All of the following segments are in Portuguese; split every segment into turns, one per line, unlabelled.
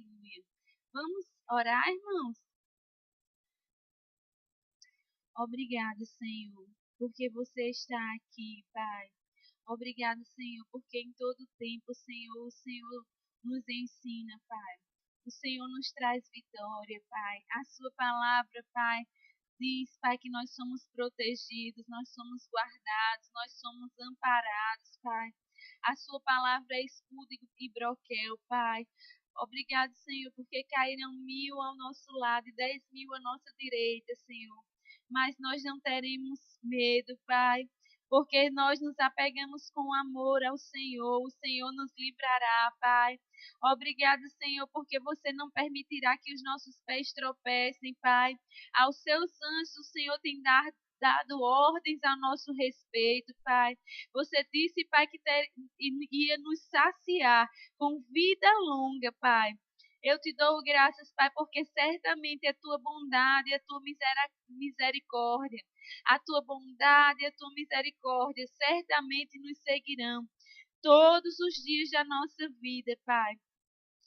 Aleluia. Vamos orar, irmãos? Obrigado, Senhor, porque você está aqui, Pai. Obrigado, Senhor, porque em todo tempo, Senhor, o Senhor nos ensina, Pai. O Senhor nos traz vitória, Pai. A sua palavra, Pai, diz, Pai, que nós somos protegidos, nós somos guardados, nós somos amparados, Pai. A sua palavra é escudo e broquel, Pai. Obrigado, Senhor, porque caíram 1.000 ao nosso lado e 10.000 à nossa direita, Senhor. Mas nós não teremos medo, Pai, porque nós nos apegamos com amor ao Senhor. O Senhor nos livrará, Pai. Obrigado, Senhor, porque você não permitirá que os nossos pés tropecem, Pai. Aos seus anjos, o Senhor tem dado ordens a nosso respeito, Pai. Você disse, Pai, que ia nos saciar com vida longa, Pai. Eu te dou graças, Pai, porque certamente a tua bondade e a tua misericórdia, a tua bondade e a tua misericórdia certamente nos seguirão todos os dias da nossa vida, Pai.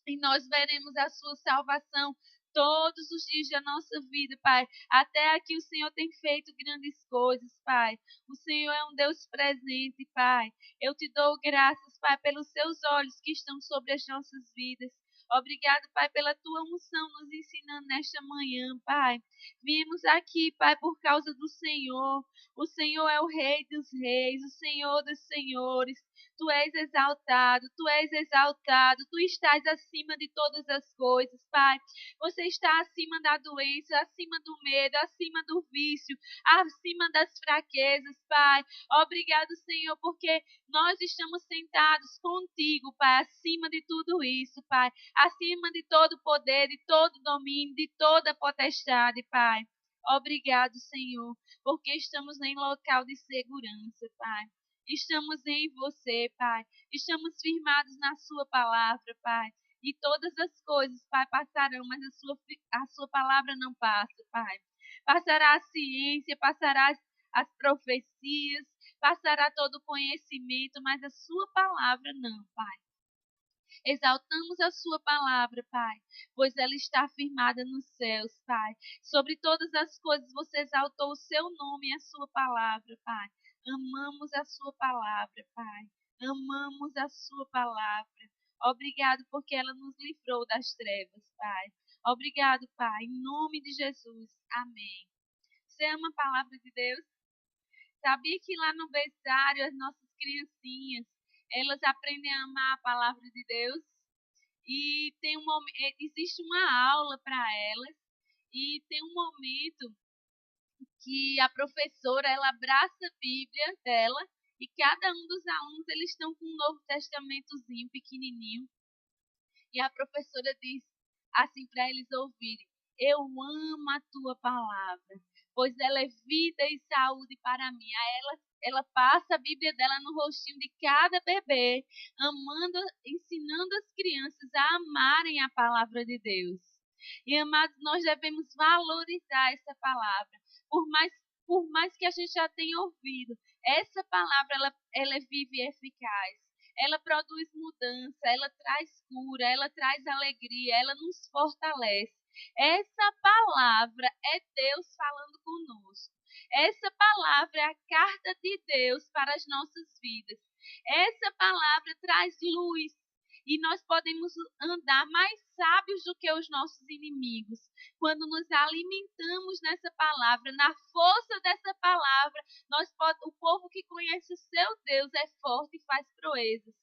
E nós veremos a sua salvação todos os dias da nossa vida, Pai. Até aqui o Senhor tem feito grandes coisas, Pai. O Senhor é um Deus presente, Pai. Eu te dou graças, Pai, pelos seus olhos que estão sobre as nossas vidas. Obrigado, Pai, pela tua unção nos ensinando nesta manhã, Pai. Viemos aqui, Pai, por causa do Senhor. O Senhor é o Rei dos Reis, o Senhor dos Senhores. Tu és exaltado, tu és exaltado, tu estás acima de todas as coisas, Pai. Você está acima da doença, acima do medo, acima do vício, acima das fraquezas, Pai. Obrigado, Senhor, porque nós estamos sentados contigo, Pai, acima de tudo isso, Pai. Acima de todo poder, de todo domínio, de toda potestade, Pai. Obrigado, Senhor, porque estamos em local de segurança, Pai. Estamos em você, Pai. Estamos firmados na sua palavra, Pai. E todas as coisas, Pai, passarão, mas a sua palavra não passa, Pai. Passará a ciência, passará as profecias, passará todo o conhecimento, mas a sua palavra não, Pai. Exaltamos a sua palavra, Pai, pois ela está firmada nos céus, Pai. Sobre todas as coisas você exaltou o seu nome e a sua palavra, Pai. Amamos a sua palavra, Pai. Amamos a sua palavra. Obrigado porque ela nos livrou das trevas, Pai. Obrigado, Pai, em nome de Jesus. Amém. Você ama a palavra de Deus? Sabia que lá no berçário as nossas criancinhas, elas aprendem a amar a palavra de Deus? E existe uma aula para elas e tem um momento que a professora ela abraça a Bíblia dela e cada um dos alunos eles estão com um Novo Testamentozinho pequenininho e a professora diz assim para eles ouvirem: eu amo a tua palavra, pois ela é vida e saúde para mim. Aí ela passa a Bíblia dela no rostinho de cada bebê, amando, ensinando as crianças a amarem a palavra de Deus. E amados, nós devemos valorizar essa palavra, por mais que a gente já tenha ouvido, essa palavra ela é viva e eficaz. Ela produz mudança, ela traz cura, ela traz alegria, ela nos fortalece. Essa palavra é Deus falando conosco. Essa palavra é a carta de Deus para as nossas vidas. Essa palavra traz luz e nós podemos andar mais sábios do que os nossos inimigos. Quando nos alimentamos nessa palavra, na força dessa palavra, o povo que conhece o seu Deus é forte e faz proezas.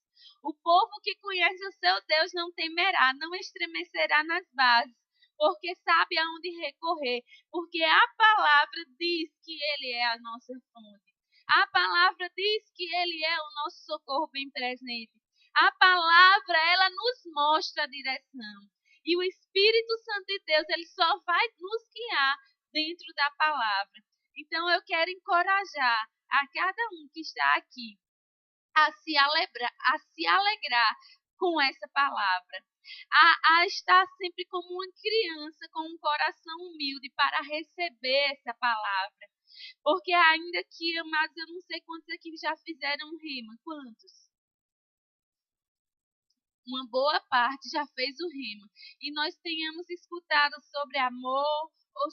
O povo que conhece o seu Deus não temerá, não estremecerá nas bases, porque sabe aonde recorrer, porque a palavra diz que Ele é a nossa fonte. A palavra diz que Ele é o nosso socorro bem presente. A palavra, ela nos mostra a direção. E o Espírito Santo de Deus, ele só vai nos guiar dentro da palavra. Então, eu quero encorajar a cada um que está aqui a se alegrar com essa palavra. A estar sempre como uma criança, com um coração humilde para receber essa palavra. Porque ainda que, amados, eu não sei quantos aqui já fizeram rima. Quantos? uma boa parte já fez o rema, e nós tenhamos escutado sobre amor, ou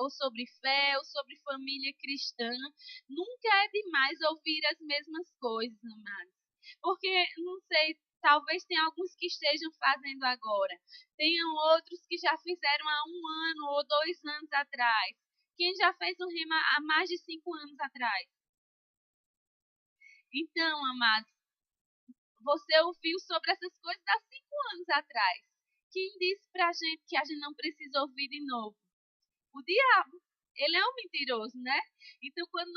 sobre fé, ou sobre família cristã, nunca é demais ouvir as mesmas coisas, amados. Porque, não sei, talvez tenha alguns que estejam fazendo agora, tenham outros que já fizeram há 1 ano ou 2 anos atrás. Quem já fez o rema há mais de 5 anos atrás? Então, amados, você ouviu sobre essas coisas há 5 anos atrás. Quem disse pra gente que a gente não precisa ouvir de novo? O diabo. Ele é um mentiroso, né? Então, quando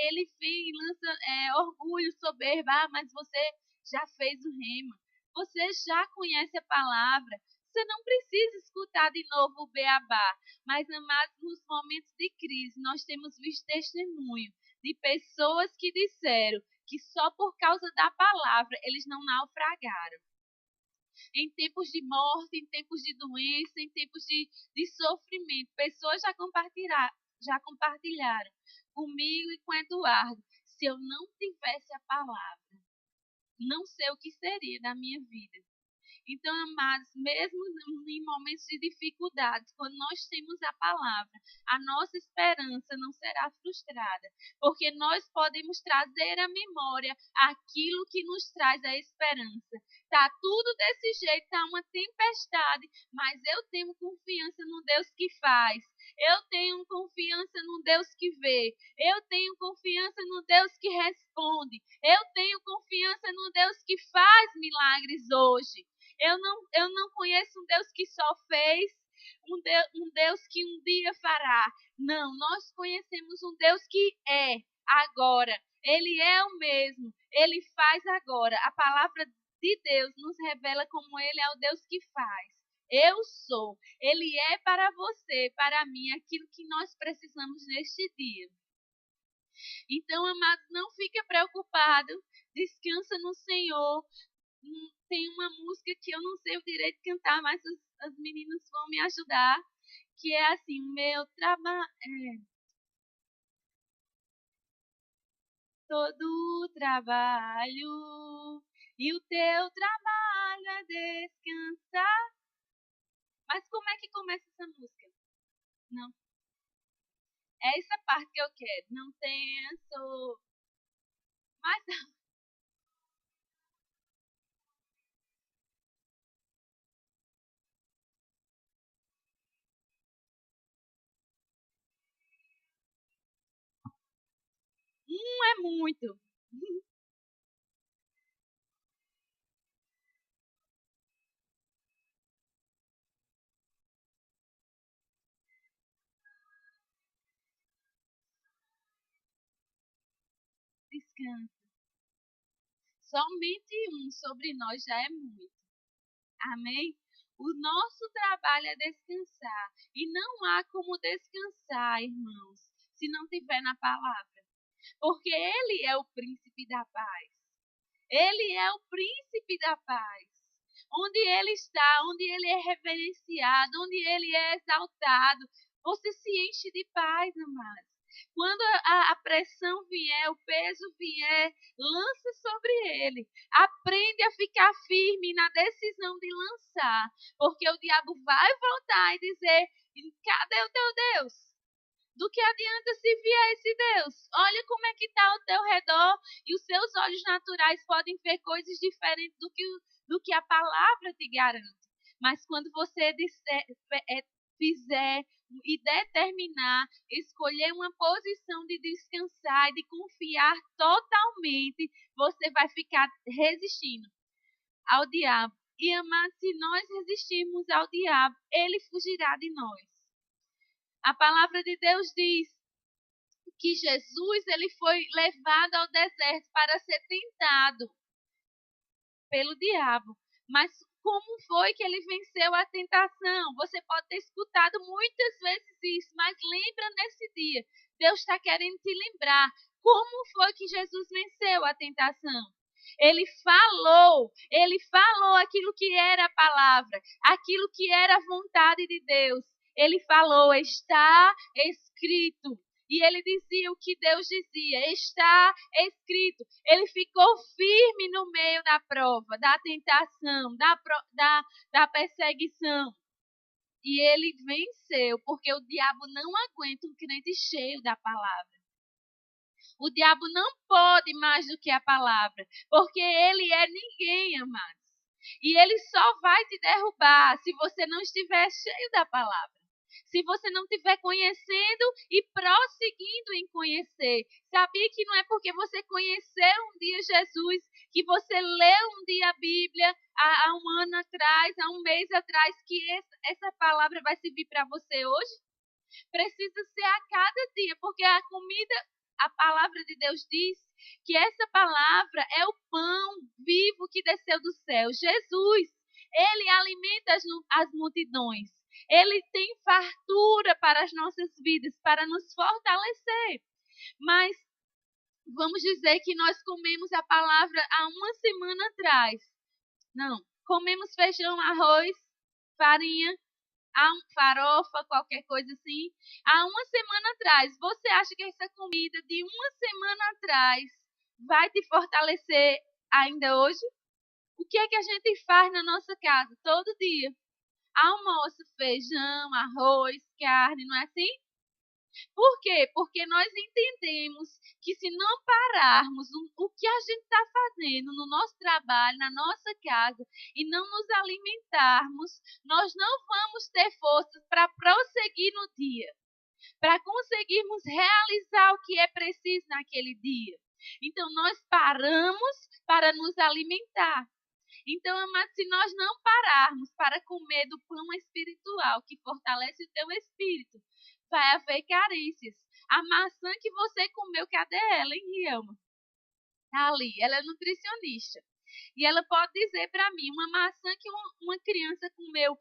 ele vem e lança orgulho, soberba, mas você já fez o rema, você já conhece a palavra, você não precisa escutar de novo o beabá. Mas, amados, nos momentos de crise, nós temos visto testemunho de pessoas que disseram que só por causa da palavra eles não naufragaram. Em tempos de morte, em tempos de doença, em tempos de sofrimento, pessoas já compartilharam comigo e com Eduardo. Se eu não tivesse a palavra, não sei o que seria da minha vida. Então, amados, mesmo em momentos de dificuldades, quando nós temos a palavra, a nossa esperança não será frustrada, porque nós podemos trazer à memória aquilo que nos traz a esperança. Tá tudo desse jeito, tá uma tempestade, mas eu tenho confiança no Deus que faz. Eu tenho confiança no Deus que vê. Eu tenho confiança no Deus que responde. Eu tenho confiança no Deus que faz milagres hoje. Eu não conheço um Deus que só fez, um Deus que um dia fará. Não, nós conhecemos um Deus que é agora. Ele é o mesmo. Ele faz agora. A palavra de Deus nos revela como Ele é o Deus que faz. Eu sou. Ele é para você, para mim, aquilo que nós precisamos neste dia. Então, amados, não fique preocupado. Descansa no Senhor. Tem uma música que eu não sei o direito de cantar, mas as meninas vão me ajudar, que é assim, o meu trabalho, todo o trabalho, e o teu trabalho é descansar. Mas como é que começa essa música? Não. É essa parte que eu quero. Não tenso. Mas não é muito. Descansa. Somente um sobre nós já é muito. Amém? O nosso trabalho é descansar. E não há como descansar, irmãos, se não tiver na palavra. Porque Ele é o príncipe da paz. Ele é o príncipe da paz. Onde Ele está, onde Ele é reverenciado, onde Ele é exaltado, você se enche de paz, amados. Quando a pressão vier, o peso vier, lança sobre ele. Aprende a ficar firme na decisão de lançar. Porque o diabo vai voltar e dizer: cadê o teu Deus? Do que adianta se vier esse Deus? Olha como é que está ao teu redor e os seus olhos naturais podem ver coisas diferentes do que a palavra te garante. Mas quando você fizer e determinar, escolher uma posição de descansar e de confiar totalmente, você vai ficar resistindo ao diabo. E amar, se nós resistirmos ao diabo, ele fugirá de nós. A palavra de Deus diz que Jesus ele foi levado ao deserto para ser tentado pelo diabo. Mas como foi que ele venceu a tentação? Você pode ter escutado muitas vezes isso, mas lembra nesse dia. Deus está querendo te lembrar como foi que Jesus venceu a tentação. Ele falou aquilo que era a palavra, aquilo que era a vontade de Deus. Ele falou, está escrito. E ele dizia o que Deus dizia, está escrito. Ele ficou firme no meio da prova, da tentação, da perseguição. E ele venceu, porque o diabo não aguenta um crente cheio da palavra. O diabo não pode mais do que a palavra, porque ele é ninguém, amados. E ele só vai te derrubar se você não estiver cheio da palavra. Se você não estiver conhecendo e prosseguindo em conhecer. Sabia que não é porque você conheceu um dia Jesus, que você leu um dia a Bíblia há um ano atrás, há um mês atrás, que essa palavra vai servir para você hoje? Precisa ser a cada dia, porque a palavra de Deus diz que essa palavra é o pão vivo que desceu do céu. Jesus, ele alimenta as multidões. Ele tem fartura para as nossas vidas, para nos fortalecer. Mas vamos dizer que nós comemos a palavra há uma semana atrás. Não, comemos feijão, arroz, farinha, farofa, qualquer coisa assim, há uma semana atrás. Você acha que essa comida de uma semana atrás vai te fortalecer ainda hoje? O que é que a gente faz na nossa casa todo dia? Almoço, feijão, arroz, carne, não é assim? Por quê? Porque nós entendemos que se não pararmos o que a gente está fazendo no nosso trabalho, na nossa casa, e não nos alimentarmos, nós não vamos ter forças para prosseguir no dia, para conseguirmos realizar o que é preciso naquele dia. Então, nós paramos para nos alimentar. Então, amados, se nós não pararmos para comer do pão espiritual que fortalece o teu espírito, vai haver carências. A maçã que você comeu, cadê ela, hein, Rielma? Tá ali, ela é nutricionista. E ela pode dizer para mim, uma maçã que uma criança comeu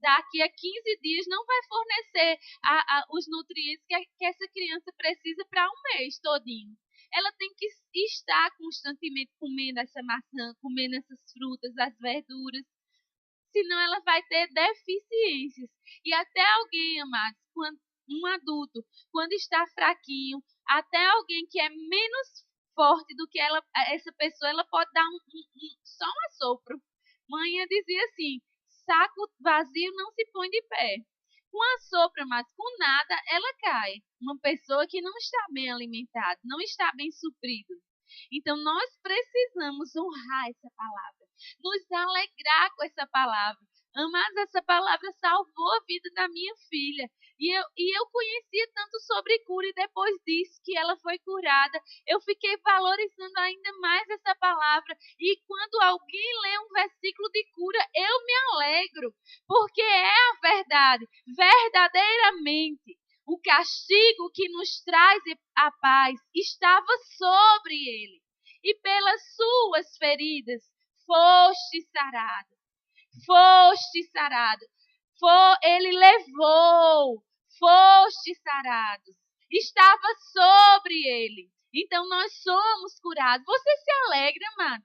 daqui a 15 dias não vai fornecer os nutrientes que essa criança precisa para um mês todinho. Ela tem que estar constantemente comendo essa maçã, comendo essas frutas, as verduras, senão ela vai ter deficiências. E até alguém, amados, um adulto, quando está fraquinho, até alguém que é menos forte do que essa pessoa, ela pode dar só um assopro. Mãe dizia assim, saco vazio não se põe de pé. Com assopro, mas com nada, ela cai. Uma pessoa que não está bem alimentada, não está bem suprida. Então, nós precisamos honrar essa palavra, nos alegrar com essa palavra. Amados, essa palavra salvou a vida da minha filha. E eu conhecia tanto sobre cura, e depois disso que ela foi curada, eu fiquei valorizando ainda mais essa palavra. E quando alguém lê um versículo de cura, eu me alegro, porque é a verdade, verdadeiramente. O castigo que nos traz a paz estava sobre ele, e pelas suas feridas foste sarado. Foste sarado. Ele levou, foste sarados. Estava sobre ele. Então nós somos curados. Você se alegra, amado?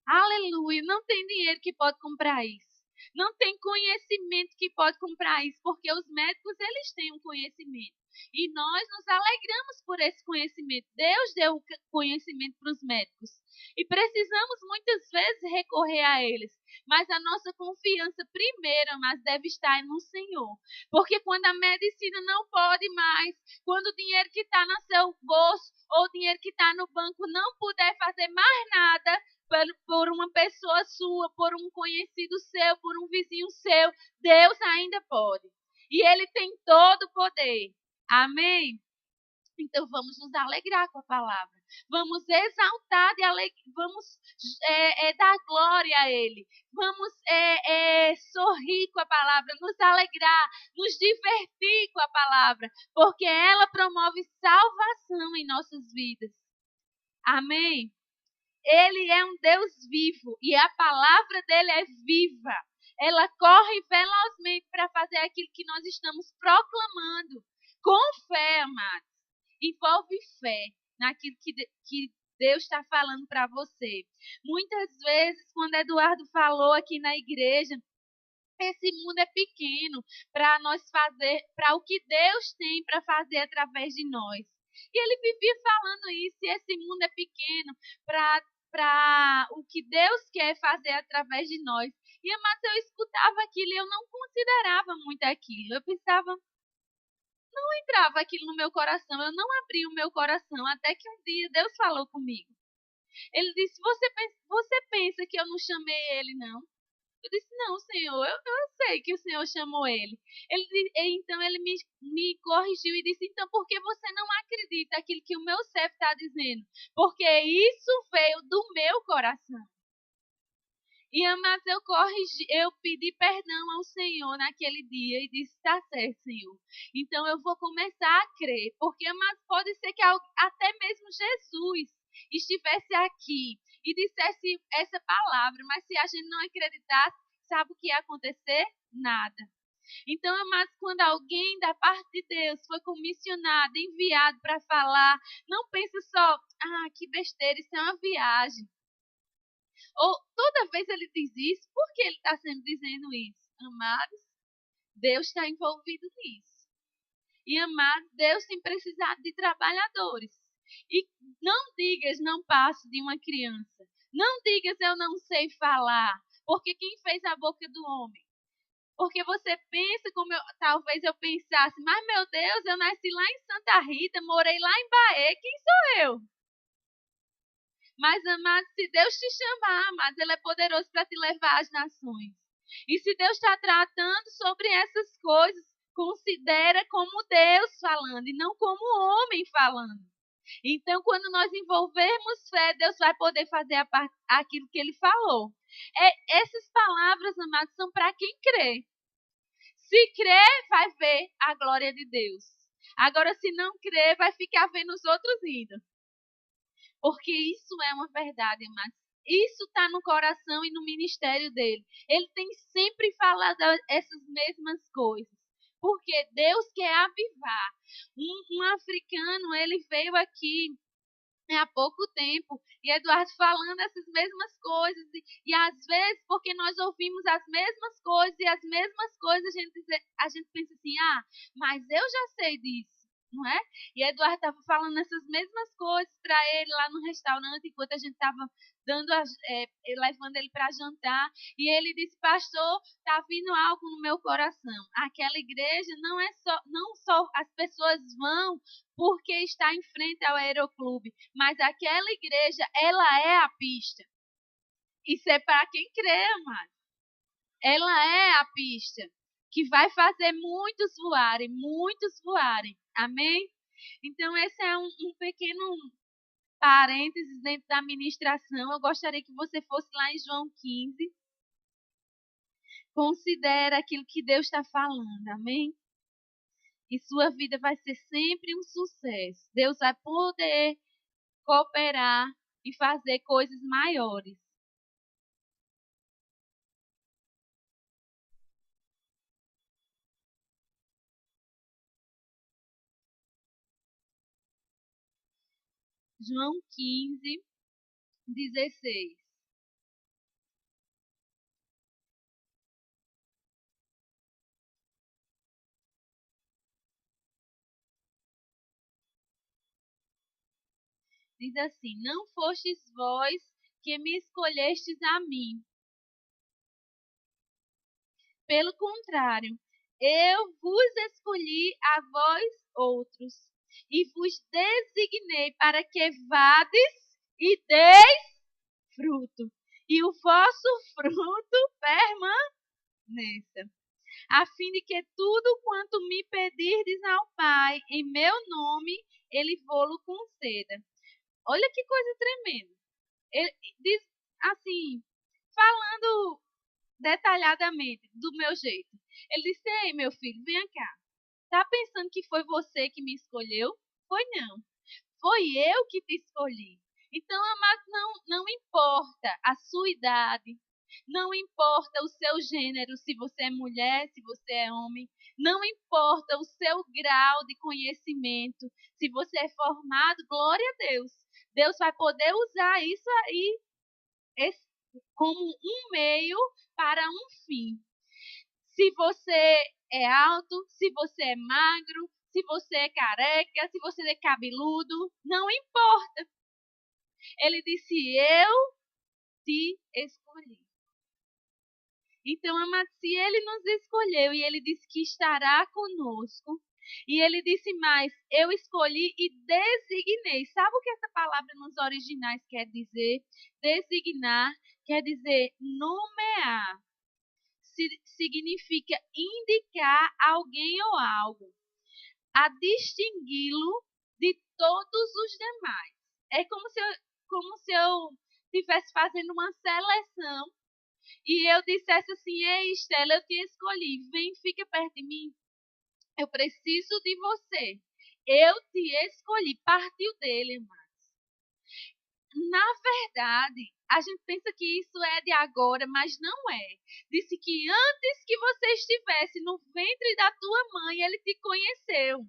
Aleluia. Não tem dinheiro que pode comprar isso. Não tem conhecimento que pode comprar isso, porque os médicos, eles têm um conhecimento. E nós nos alegramos por esse conhecimento. Deus deu o conhecimento para os médicos. E precisamos muitas vezes recorrer a eles. Mas a nossa confiança primeira, mas deve estar no Senhor. Porque quando a medicina não pode mais, quando o dinheiro que está no seu bolso ou o dinheiro que está no banco não puder fazer mais nada, por uma pessoa sua, por um conhecido seu, por um vizinho seu, Deus ainda pode. E Ele tem todo o poder. Amém? Então vamos nos alegrar com a palavra. Vamos exaltar vamos dar glória a Ele. Vamos sorrir com a palavra, nos alegrar, nos divertir com a palavra, porque ela promove salvação em nossas vidas. Amém? Ele é um Deus vivo e a palavra dele é viva. Ela corre velozmente para fazer aquilo que nós estamos proclamando. Com fé, amados. Envolve fé naquilo que Deus está falando para você. Muitas vezes, quando Eduardo falou aqui na igreja, esse mundo é pequeno para nós fazer, para o que Deus tem para fazer através de nós. E ele vivia falando isso, e esse mundo é pequeno para o que Deus quer fazer através de nós. Mas eu escutava aquilo e eu não considerava muito aquilo. Eu pensava, não entrava aquilo no meu coração, eu não abri o meu coração, até que um dia Deus falou comigo. Ele disse, você pensa que eu não chamei ele, não? Eu disse, não, Senhor, eu sei que o Senhor chamou ele. Então ele me corrigiu e disse, então por que você não acredita aquilo que o meu servo está dizendo? Porque isso veio do meu coração. Mas eu pedi perdão ao Senhor naquele dia e disse, está certo, Senhor. Então eu vou começar a crer, mas pode ser que até mesmo Jesus estivesse aqui e dissesse essa palavra, mas se a gente não acreditasse, sabe o que ia acontecer? Nada. Então, amados, quando alguém da parte de Deus foi comissionado, enviado para falar, não pense só, que besteira, isso é uma viagem. Ou toda vez ele diz isso, por que ele está sempre dizendo isso? Amados, Deus está envolvido nisso. E amados, Deus tem precisado de trabalhadores. E não digas, não passo de uma criança. Não digas, eu não sei falar. Porque quem fez a boca do homem? Porque você pensa como talvez eu pensasse, mas meu Deus, eu nasci lá em Santa Rita, morei lá em Bahia, quem sou eu? Mas, amado, se Deus te chamar, amado, Ele é poderoso para te levar às nações. E se Deus está tratando sobre essas coisas, considera como Deus falando e não como o homem falando. Então, quando nós envolvermos fé, Deus vai poder fazer aquilo que Ele falou. Essas palavras, amados, são para quem crê. Se crer, vai ver a glória de Deus. Agora, se não crer, vai ficar vendo os outros indo. Porque isso é uma verdade, mas isso está no coração e no ministério dele. Ele tem sempre falado essas mesmas coisas. Porque Deus quer avivar. Um africano, ele veio aqui há pouco tempo, e Eduardo falando essas mesmas coisas, e às vezes, porque nós ouvimos as mesmas coisas, e as mesmas coisas a gente pensa assim, mas eu já sei disso, não é? E Eduardo estava falando essas mesmas coisas para ele lá no restaurante, enquanto a gente estava levando ele para jantar, e ele disse, pastor, está vindo algo no meu coração. Aquela igreja não só as pessoas vão porque está em frente ao aeroclube, mas aquela igreja, ela é a pista. Isso é para quem crê, amado. Ela é a pista que vai fazer muitos voarem. Amém? Então, esse é um pequeno parênteses dentro da ministração. Eu gostaria que você fosse lá em João 15. Considera aquilo que Deus está falando. Amém? E sua vida vai ser sempre um sucesso. Deus vai poder cooperar e fazer coisas maiores. João 15, 16. Diz assim: não fostes vós que me escolhestes a mim. Pelo contrário, eu vos escolhi a vós outros, e vos designei para que vades e deis fruto, e o vosso fruto permaneça, a fim de que tudo quanto me pedirdes ao Pai, em meu nome, Ele vô-lo conceda. Olha que coisa tremenda. Ele diz assim, falando detalhadamente, do meu jeito. Ele disse, ei, meu filho, vem cá. Tá pensando que foi você que me escolheu? Foi não. Foi eu que te escolhi. Então, amado, não importa a sua idade, não importa o seu gênero, se você é mulher, se você é homem, não importa o seu grau de conhecimento, se você é formado, glória a Deus. Deus vai poder usar isso aí como um meio para um fim. se você é alto, se você é magro, se você é careca, se você é cabeludo, não importa. Ele disse, eu te escolhi. Então, amado, se ele nos escolheu e ele disse que estará conosco, e ele disse mais, eu escolhi e designei. Sabe o que essa palavra nos originais quer dizer? Designar quer dizer nomear. Significa indicar alguém ou algo, a distingui-lo de todos os demais. É como se eu estivesse fazendo uma seleção e eu dissesse assim, ei, Estela, eu te escolhi, vem, fica perto de mim. Eu preciso de você. Eu te escolhi. Partiu dele, amados. Na verdade, a gente pensa que isso é de agora, mas não é. Disse que antes que você estivesse no ventre da tua mãe, ele te conheceu.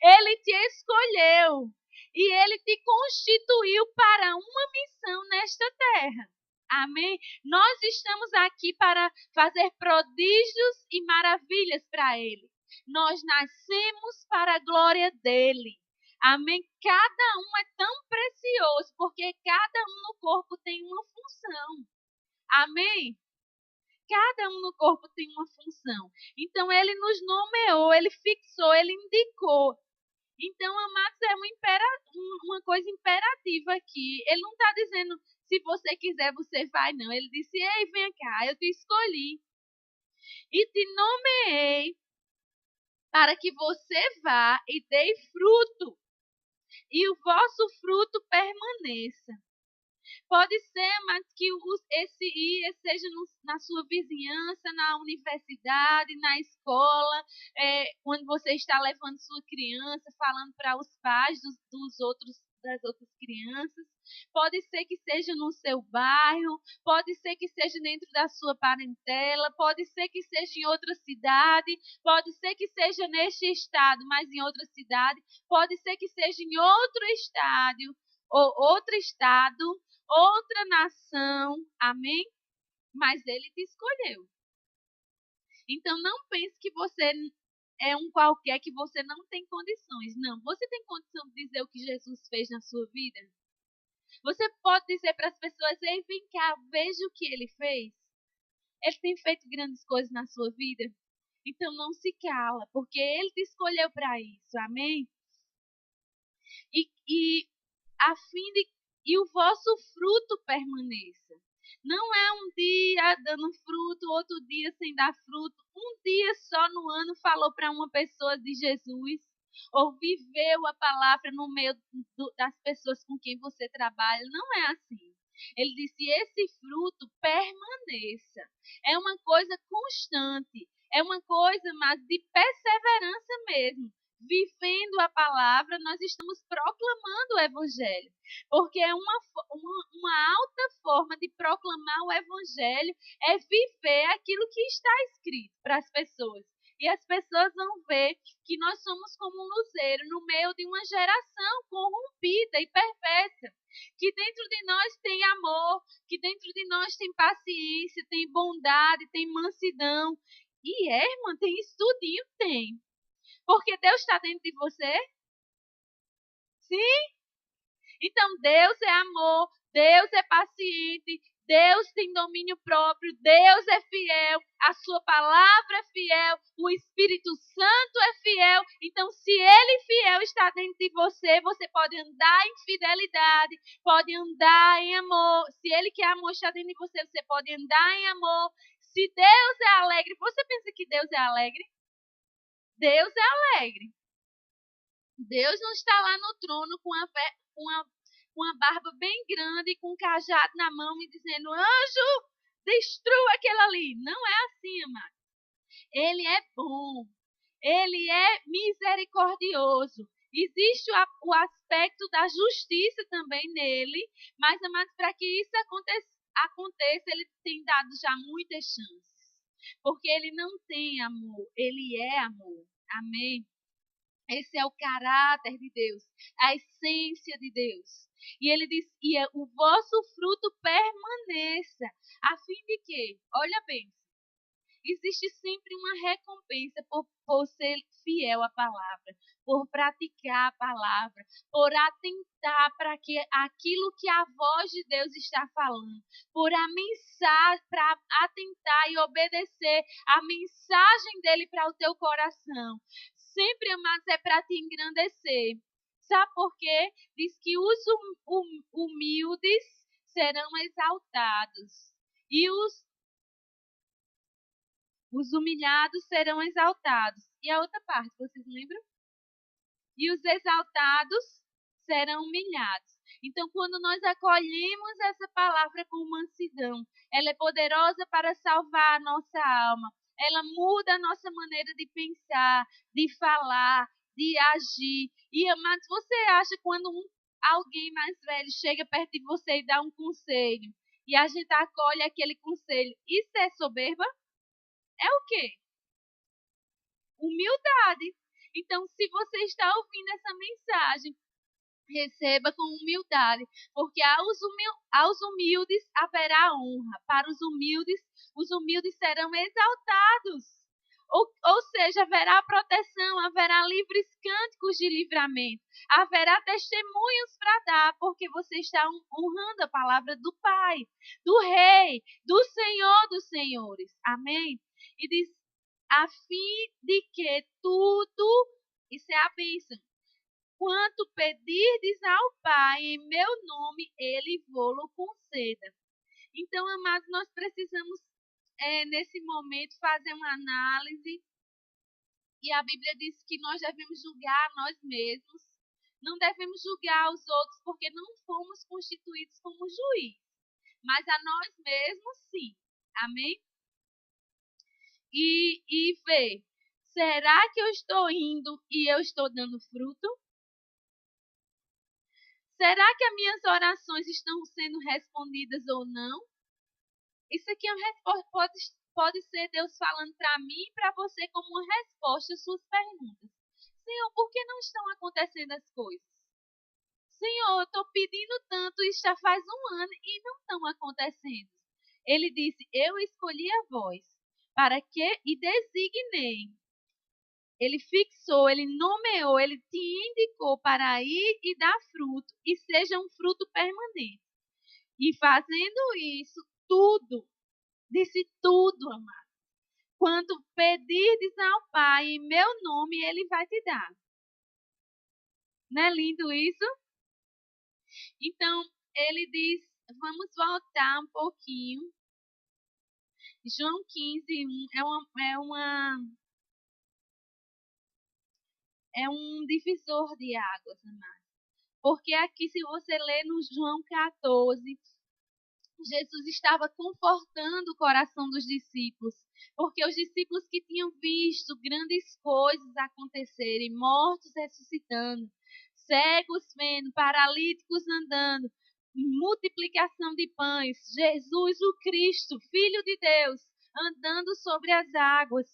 Ele te escolheu. E ele te constituiu para uma missão nesta terra. Amém? Nós estamos aqui para fazer prodígios e maravilhas para ele. Nós nascemos para a glória dele. Amém? Cada um é tão precioso, porque cada um no corpo tem uma função. Amém? Cada um no corpo tem uma função. Então, ele nos nomeou, ele fixou, ele indicou. Então, amados, é uma coisa imperativa aqui. Ele não está dizendo, se você quiser, você vai, não. Ele disse, ei, vem cá, eu te escolhi. E te nomeei para que você vá e dê fruto. E o vosso fruto permaneça. Pode ser, mas que esse ir seja na sua vizinhança, na universidade, na escola, quando você está levando sua criança, falando para os pais das outras crianças. Pode ser que seja no seu bairro, pode ser que seja dentro da sua parentela, pode ser que seja em outra cidade, pode ser que seja neste estado, mas em outra cidade, pode ser que seja em outro estádio, ou outro estado, outra nação, amém? Mas ele te escolheu. Então não pense que você é um qualquer, que você não tem condições. Não, você tem condição de dizer o que Jesus fez na sua vida? Você pode dizer para as pessoas, ei, vem cá, veja o que ele fez. Ele tem feito grandes coisas na sua vida. Então não se cala, porque ele te escolheu para isso, amém? E a fim de e o vosso fruto permaneça. Não é um dia dando fruto, outro dia sem dar fruto. Um dia só no ano falou para uma pessoa de Jesus, ou viveu a palavra no meio das pessoas com quem você trabalha. Não é assim. Ele disse, esse fruto permaneça. É uma coisa constante. É uma coisa, mas de perseverança mesmo. Vivendo a palavra, nós estamos proclamando o evangelho. Porque é uma alta forma de proclamar o evangelho é viver aquilo que está escrito para as pessoas. E as pessoas vão ver que nós somos como um luzeiro no meio de uma geração corrompida e perversa. Que dentro de nós tem amor, que dentro de nós tem paciência, tem bondade, tem mansidão. E irmã, tem isso tudinho, tem. Porque Deus está dentro de você? Sim? Então, Deus é amor, Deus é paciente, Deus tem domínio próprio, Deus é fiel, a sua palavra é fiel, o Espírito Santo é fiel. Então, se Ele fiel está dentro de você, você pode andar em fidelidade, pode andar em amor. Se Ele que é amor está dentro de você, você pode andar em amor. Se Deus é alegre, você pensa que Deus é alegre? Deus é alegre. Deus não está lá no trono com uma barba bem grande, com um cajado na mão e dizendo, anjo, destrua aquele ali. Não é assim, amado. Ele é bom. Ele é misericordioso. Existe o aspecto da justiça também nele, mas, amados, para que isso aconteça, ele tem dado já muitas chances. Porque ele não tem amor, ele é amor. Amém? Esse é o caráter de Deus, a essência de Deus. E ele diz, o vosso fruto permaneça. A fim de quê? Olha bem. Existe sempre uma recompensa por ser fiel à palavra, por praticar a palavra, por atentar para que aquilo que a voz de Deus está falando, por a mensagem, para atentar e obedecer a mensagem dele para o teu coração. Sempre, amados, é para te engrandecer. Sabe por quê? Diz que os humildes serão exaltados e os humilhados serão exaltados. E a outra parte, vocês lembram? E os exaltados serão humilhados. Então, quando nós acolhemos essa palavra com mansidão, ela é poderosa para salvar a nossa alma. Ela muda a nossa maneira de pensar, de falar, de agir. E, amados, você acha quando alguém mais velho chega perto de você e dá um conselho, e a gente acolhe aquele conselho, isso é soberba? É o quê? Humildade. Então, se você está ouvindo essa mensagem, receba com humildade, porque aos humildes haverá honra. Para os humildes serão exaltados. Ou seja, haverá proteção, haverá livres cânticos de livramento, haverá testemunhos para dar, porque você está honrando a palavra do Pai, do Rei, do Senhor dos Senhores. Amém? E diz, a fim de que tudo, isso é a bênção, quanto pedirdes ao Pai em meu nome, Ele vô-lo conceda. Então, amados, nós precisamos, nesse momento, fazer uma análise. E a Bíblia diz que nós devemos julgar nós mesmos. Não devemos julgar os outros, porque não fomos constituídos como juiz. Mas a nós mesmos, sim. Amém? E ver, será que eu estou indo e eu estou dando fruto? Será que as minhas orações estão sendo respondidas ou não? Isso aqui é uma resposta, pode ser Deus falando para mim e para você como uma resposta às suas perguntas. Senhor, por que não estão acontecendo as coisas? Senhor, eu estou pedindo tanto e já faz um ano e não estão acontecendo. Ele disse, eu escolhi a vós para que e designei. Ele fixou, ele nomeou, ele te indicou para ir e dar fruto, e seja um fruto permanente. E fazendo isso, tudo, disse tudo, amado. Quando pedirdes ao Pai em meu nome, Ele vai te dar. Não é lindo isso? Então, ele diz, vamos voltar um pouquinho. João 15:1 é um divisor de águas, amado. Porque aqui, se você ler no João 14, Jesus estava confortando o coração dos discípulos, porque os discípulos que tinham visto grandes coisas acontecerem, mortos ressuscitando, cegos vendo, paralíticos andando, multiplicação de pães, Jesus o Cristo, Filho de Deus, andando sobre as águas,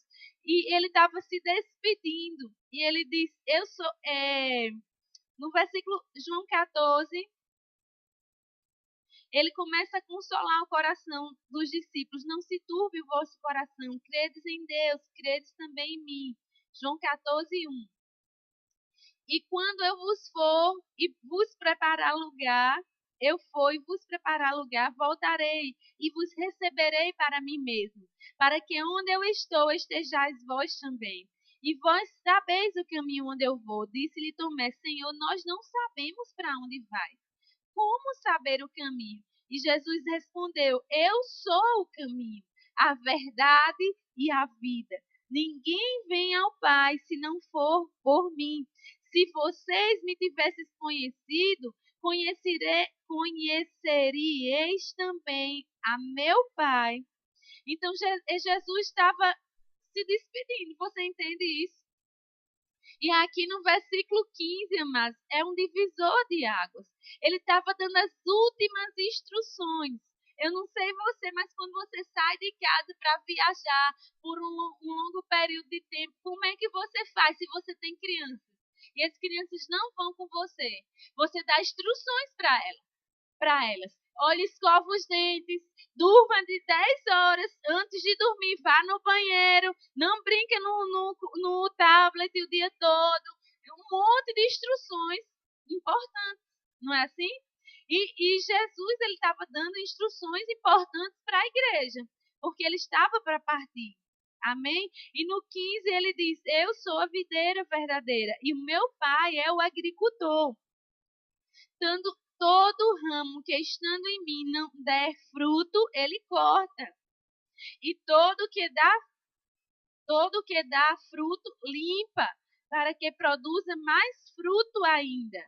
e ele estava se despedindo, e ele diz, no versículo João 14, ele começa a consolar o coração dos discípulos. Não se turbe o vosso coração. Credes em Deus, credes também em mim. João 14:1. E quando eu vos for e vos preparar lugar, eu for e vos preparar lugar, voltarei e vos receberei para mim mesmo, para que onde eu estou estejais vós também. E vós sabeis o caminho onde eu vou. Disse-lhe Tomé, Senhor, nós não sabemos para onde vais. Como saber o caminho? E Jesus respondeu, eu sou o caminho, a verdade e a vida. Ninguém vem ao Pai se não for por mim. Se vocês me tivessem conhecido, conheceríeis também a meu Pai. Então Jesus estava se despedindo. Você entende isso? E aqui no versículo 15, amados, é um divisor de águas. Ele estava dando as últimas instruções. Eu não sei você, mas quando você sai de casa para viajar por um longo período de tempo, como é que você faz se você tem crianças? E as crianças não vão com você. Você dá instruções para elas. Olha, escova os dentes, durma de 10 horas antes de dormir, vá no banheiro, não brinca no tablet o dia todo. Um monte de instruções importantes, não é assim? E Jesus, ele estava dando instruções importantes para a igreja, porque ele estava para partir. Amém? E no 15 ele diz: Eu sou a videira verdadeira e o meu pai é o agricultor. Tanto todo ramo que estando em mim não der fruto, ele corta. E todo que dá fruto, limpa, para que produza mais fruto ainda.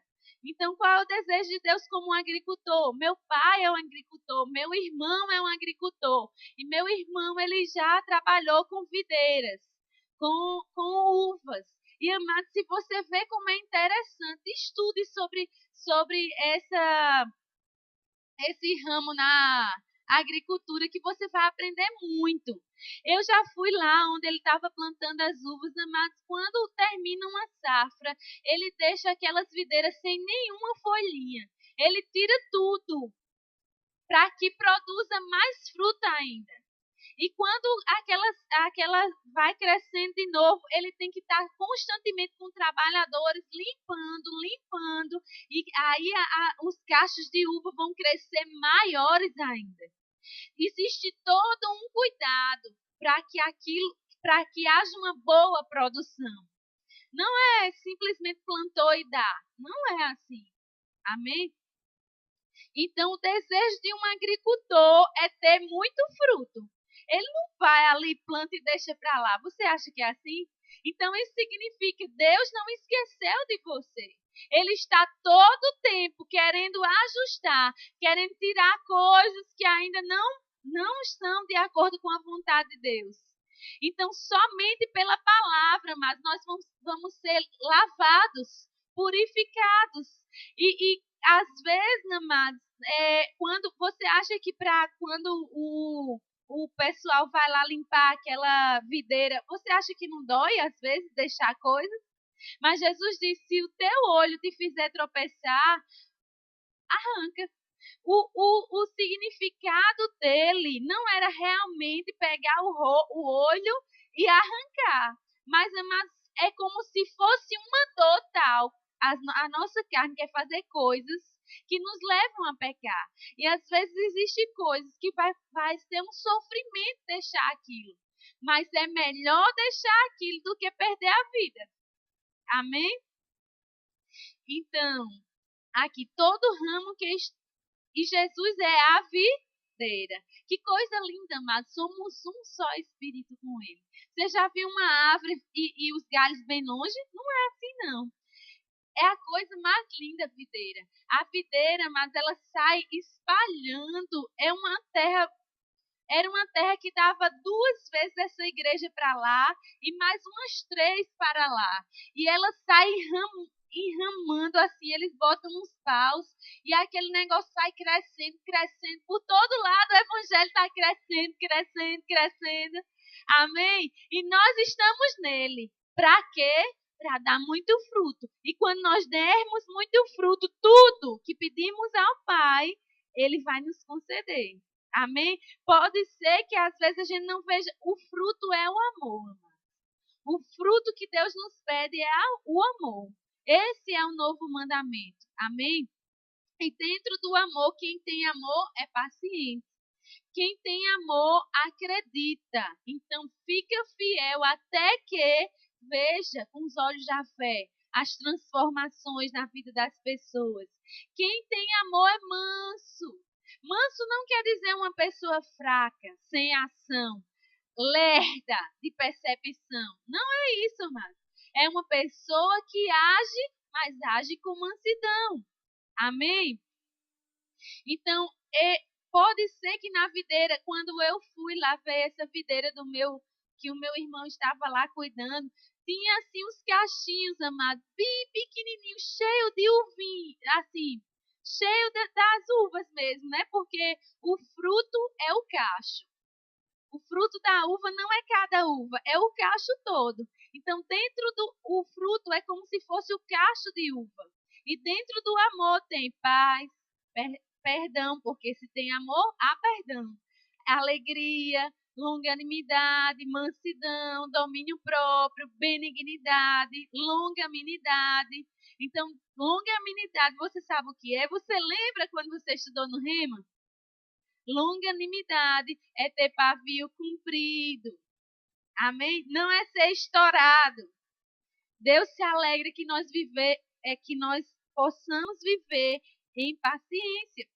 Então, qual é o desejo de Deus como um agricultor? Meu pai é um agricultor, meu irmão é um agricultor. E meu irmão, ele já trabalhou com videiras, com uvas. E, amado, se você vê como é interessante, estude sobre esse ramo na agricultura, que você vai aprender muito. Eu já fui lá onde ele estava plantando as uvas, mas quando termina uma safra, ele deixa aquelas videiras sem nenhuma folhinha. Ele tira tudo para que produza mais fruta ainda. E quando aquela vai crescendo de novo, ele tem que estar constantemente com trabalhadores limpando. E aí os cachos de uva vão crescer maiores ainda. Existe todo um cuidado para que haja uma boa produção. Não é simplesmente plantou e dá. Não é assim. Amém? Então, o desejo de um agricultor é ter muito fruto. Ele não vai ali, planta e deixa para lá. Você acha que é assim? Então, isso significa que Deus não esqueceu de você. Ele está todo o tempo querendo ajustar, querendo tirar coisas que ainda não estão de acordo com a vontade de Deus. Então, somente pela palavra, mas nós vamos ser lavados, purificados. E às vezes, amados, quando você acha que quando o pessoal vai lá limpar aquela videira, você acha que não dói às vezes deixar coisas? Mas Jesus disse: se o teu olho te fizer tropeçar, arranca. O significado dele não era realmente pegar o olho e arrancar, mas é como se fosse uma dor tal. A nossa carne quer fazer coisas que nos levam a pecar. E às vezes existem coisas que vai ser um sofrimento deixar aquilo. Mas é melhor deixar aquilo do que perder a vida. Amém? Então, aqui todo ramo que e Jesus é a videira. Que coisa linda, mas somos um só espírito com ele. Você já viu uma árvore e os galhos bem longe? Não é assim, não. É a coisa mais linda, a videira. A videira, mas ela sai espalhando. Era uma terra que dava 2 vezes essa igreja para lá e mais umas 3 para lá. E ela sai enramando assim, eles botam uns paus e aquele negócio sai crescendo, crescendo. Por todo lado o evangelho está crescendo, crescendo, crescendo. Amém? E nós estamos nele. Para quê? Para dar muito fruto. E quando nós dermos muito fruto, tudo que pedimos ao Pai, Ele vai nos conceder. Amém? Pode ser que às vezes a gente não veja. O fruto é o amor, amado. O fruto que Deus nos pede é o amor. Esse é o novo mandamento. Amém? E dentro do amor, quem tem amor é paciente. Quem tem amor acredita. Então fica fiel até que veja com os olhos da fé as transformações na vida das pessoas. Quem tem amor é manso. Manso não quer dizer uma pessoa fraca, sem ação, lerda de percepção. Não é isso, mas é uma pessoa que age, mas age com mansidão. Amém? Então, pode ser que na videira, quando eu fui lá ver essa videira que o meu irmão estava lá cuidando, tinha assim os cachinhos, amado, bem pequenininhos, cheio de uvinho, assim, cheio das uvas mesmo, né? Porque o fruto é o cacho. O fruto da uva não é cada uva, é o cacho todo. Então, dentro do fruto é como se fosse o cacho de uva. E dentro do amor tem paz, perdão, porque se tem amor, há perdão. Alegria, longanimidade, mansidão, domínio próprio, benignidade, longanimidade. Então, longanimidade, você sabe o que é? Você lembra quando você estudou no Rema? Longanimidade é ter pavio comprido. Amém? Não é ser estourado. Deus se alegra que nós possamos viver em paciência.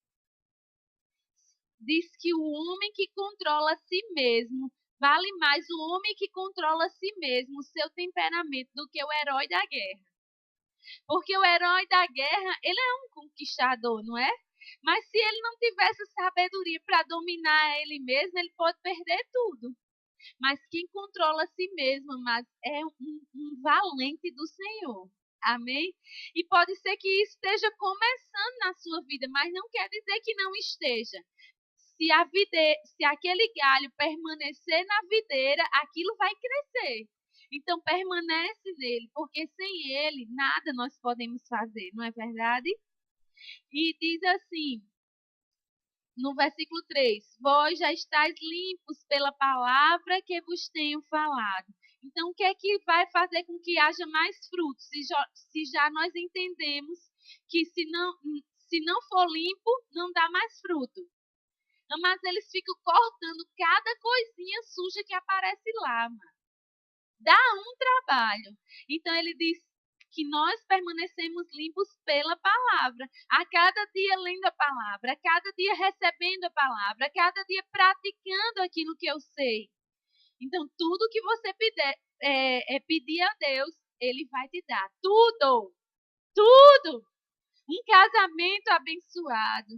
Diz que o homem que controla a si mesmo vale mais o homem que controla a si mesmo, o seu temperamento, do que o herói da guerra. Porque o herói da guerra, ele é um conquistador, não é? Mas se ele não tivesse sabedoria para dominar ele mesmo, ele pode perder tudo. Mas quem controla a si mesmo, mas é um valente do Senhor. Amém? E pode ser que isso esteja começando na sua vida, mas não quer dizer que não esteja. Se aquele galho permanecer na videira, aquilo vai crescer. Então permanece nele, porque sem ele nada nós podemos fazer, não é verdade? E diz assim, no versículo 3, vós já estáis limpos pela palavra que vos tenho falado. Então, o que é que vai fazer com que haja mais frutos? Se já nós entendemos que se não for limpo, não dá mais fruto. Mas eles ficam cortando cada coisinha suja que aparece lá, mano. Dá um trabalho. Então, ele diz que nós permanecemos limpos pela palavra. A cada dia lendo a palavra, a cada dia recebendo a palavra, a cada dia praticando aquilo que eu sei. Então, tudo que você pedir a Deus, Ele vai te dar. Tudo! Tudo! Um casamento abençoado.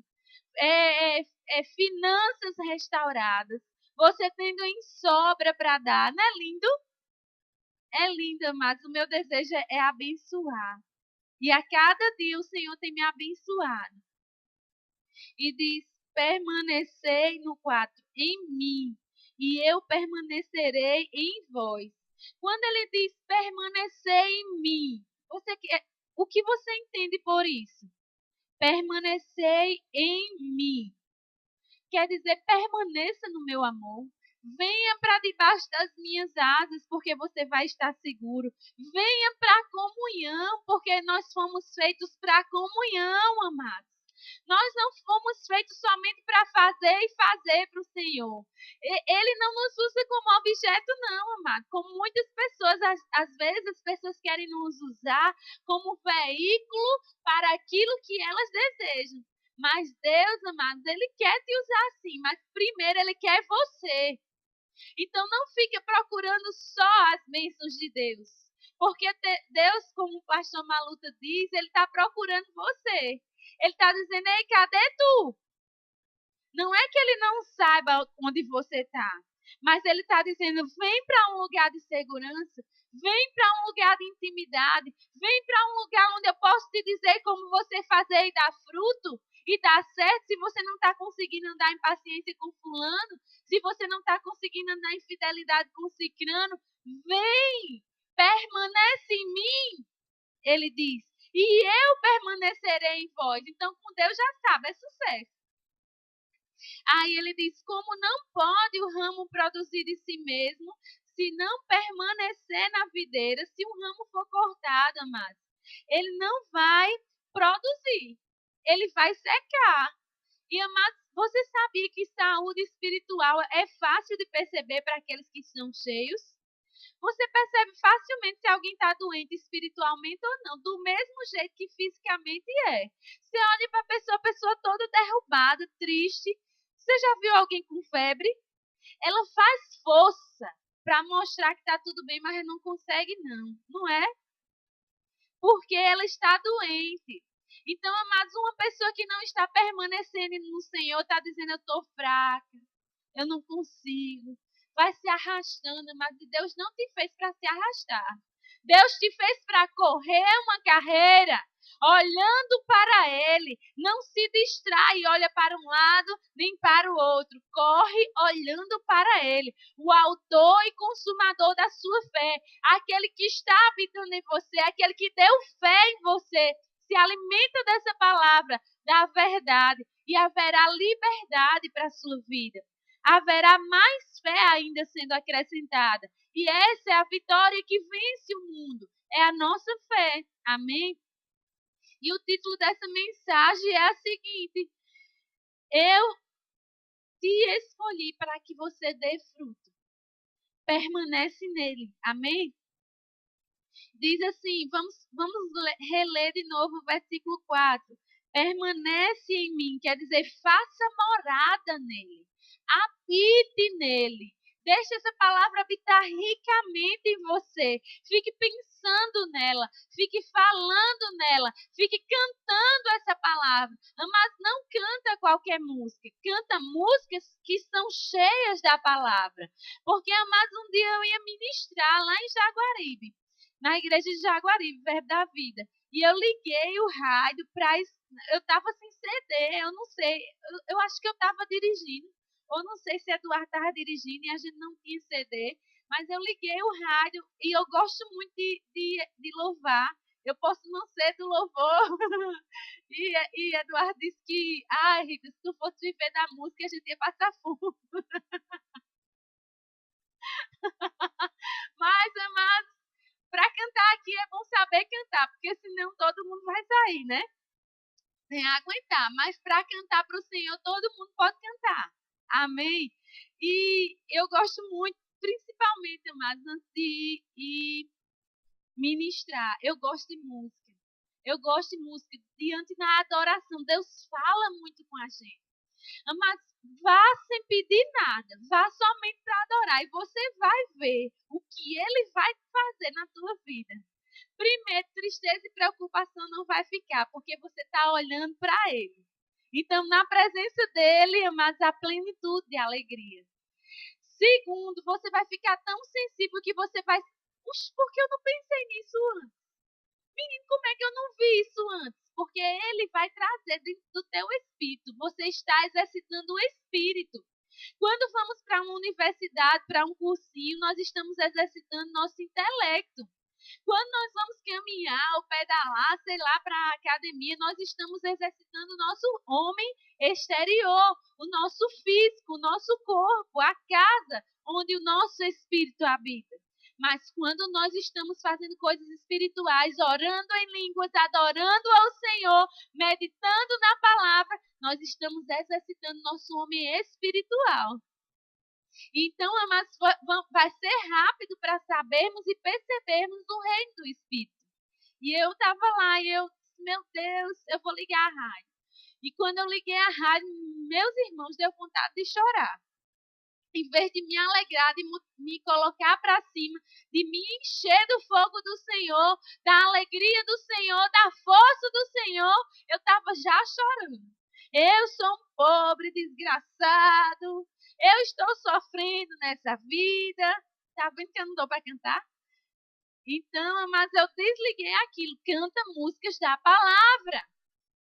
Finanças restauradas. Você tendo em sobra para dar. Não é lindo? É lindo, amados. O meu desejo é abençoar. E a cada dia o Senhor tem me abençoado. E diz, permanecei no 4, em mim, e eu permanecerei em vós. Quando ele diz permanecer em mim, o que você entende por isso? Permanecei em mim. Quer dizer, permaneça no meu amor. Venha para debaixo das minhas asas, porque você vai estar seguro. Venha para a comunhão, porque nós fomos feitos para a comunhão, amados. Nós não fomos feitos somente para fazer e fazer para o Senhor. Ele não nos usa como objeto, não, amado. Como muitas pessoas, às vezes, as pessoas querem nos usar como veículo para aquilo que elas desejam. Mas Deus, amados, Ele quer te usar assim, mas primeiro Ele quer você. Então não fique procurando só as bênçãos de Deus. Porque Deus, como o pastor Maluta diz, Ele está procurando você. Ele está dizendo, ei, cadê tu? Não é que Ele não saiba onde você está. Mas Ele está dizendo, vem para um lugar de segurança. Vem para um lugar de intimidade. Vem para um lugar onde eu posso te dizer como você fazer e dar fruto. E dar certo, se você não está conseguindo andar em paciência com fulano, se você não está conseguindo andar em fidelidade com cicrano, vem, permanece em mim, ele diz, e eu permanecerei em vós. Então, com Deus já sabe, é sucesso. Aí ele diz, como não pode o ramo produzir de si mesmo, se não permanecer na videira, se o ramo for cortado, amados, ele não vai produzir. Ele vai secar. E, amados, você sabia que saúde espiritual é fácil de perceber para aqueles que são cheios? Você percebe facilmente se alguém está doente espiritualmente ou não, do mesmo jeito que fisicamente é. Você olha para a pessoa toda derrubada, triste. Você já viu alguém com febre? Ela faz força para mostrar que está tudo bem, mas não consegue não é? Porque ela está doente. Então, amados, uma pessoa que não está permanecendo no Senhor está dizendo, eu estou fraca, eu não consigo. Vai se arrastando, mas Deus não te fez para se arrastar. Deus te fez para correr uma carreira, olhando para Ele. Não se distrai, olha para um lado, nem para o outro. Corre olhando para Ele, o autor e consumador da sua fé. Aquele que está habitando em você, aquele que deu fé em você. Se alimenta dessa palavra, da verdade, e haverá liberdade para a sua vida. Haverá mais fé ainda sendo acrescentada. E essa é a vitória que vence o mundo. É a nossa fé. Amém? E o título dessa mensagem é a seguinte: eu te escolhi para que você dê fruto. Permanece nele. Amém? Diz assim, vamos reler de novo o versículo 4. Permanece em mim, quer dizer, faça morada nele. Habite nele. Deixe essa palavra habitar ricamente em você. Fique pensando nela. Fique falando nela. Fique cantando essa palavra. Mas não canta qualquer música. Canta músicas que são cheias da palavra. Porque, amados, um dia eu ia ministrar lá em Jaguaribe, na igreja de Jaguaribe, Verbo da Vida. E eu liguei o rádio para... Eu estava sem CD, eu não sei. Eu acho que eu estava dirigindo. Ou não sei se Eduardo estava dirigindo e a gente não tinha CD. Mas eu liguei o rádio e eu gosto muito de louvar. Eu posso não ser do louvor. E Eduardo disse que, Rita, se tu fosse viver da música, a gente ia passar fome. Mas, amados, para cantar aqui é bom saber cantar, porque senão todo mundo vai sair, né? Sem aguentar. Mas para cantar para o Senhor, todo mundo pode cantar. Amém? E eu gosto muito, principalmente, amados, antes de ir ministrar, eu gosto de música. Eu gosto de música. Diante da adoração, Deus fala muito com a gente. Mas vá sem pedir nada, vá somente para adorar e você vai ver o que Ele vai fazer na tua vida. Primeiro, tristeza e preocupação não vai ficar, porque você está olhando para Ele. Então, na presença dEle, amados, a plenitude de alegria. Segundo, você vai ficar tão sensível que você vai... Puxa, por que eu não pensei nisso antes? Menino, como é que eu não vi isso antes? Porque Ele vai trazer dentro do teu espírito. Você está exercitando o espírito. Quando vamos para uma universidade, para um cursinho, nós estamos exercitando nosso intelecto. Quando nós vamos caminhar ou pedalar, sei lá, para a academia, nós estamos exercitando o nosso homem exterior, o nosso físico, o nosso corpo, a casa onde o nosso espírito habita. Mas quando nós estamos fazendo coisas espirituais, orando em línguas, adorando ao Senhor, meditando na palavra, nós estamos exercitando nosso homem espiritual. Então, amados, vai ser rápido para sabermos e percebermos o reino do Espírito. E eu estava lá e eu disse, meu Deus, eu vou ligar a rádio. E quando eu liguei a rádio, meus irmãos, deu vontade de chorar. Em vez de me alegrar, de me colocar para cima, de me encher do fogo do Senhor, da alegria do Senhor, da força do Senhor, eu estava já chorando. Eu sou um pobre desgraçado. Eu estou sofrendo nessa vida. Tá vendo que eu não dou para cantar? Então, mas eu desliguei aquilo. Canta músicas da palavra.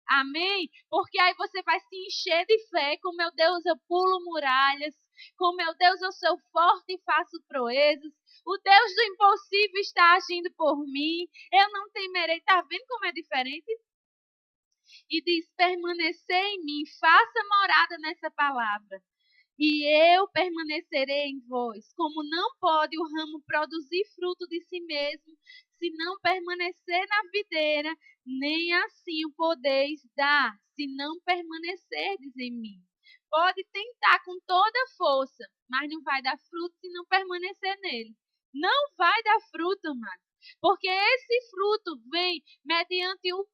Amém? Porque aí você vai se encher de fé. Com meu Deus, eu pulo muralhas. Com meu Deus, eu sou forte e faço proezas. O Deus do impossível está agindo por mim. Eu não temerei. Tá vendo como é diferente? E diz, permanecer em mim. Faça morada nessa palavra. E eu permanecerei em vós. Como não pode o ramo produzir fruto de si mesmo, se não permanecer na videira, nem assim o podeis dar, se não permanecerdes em mim. Pode tentar com toda força, mas não vai dar fruto se não permanecer nele. Não vai dar fruto, amado. Porque esse fruto vem mediante um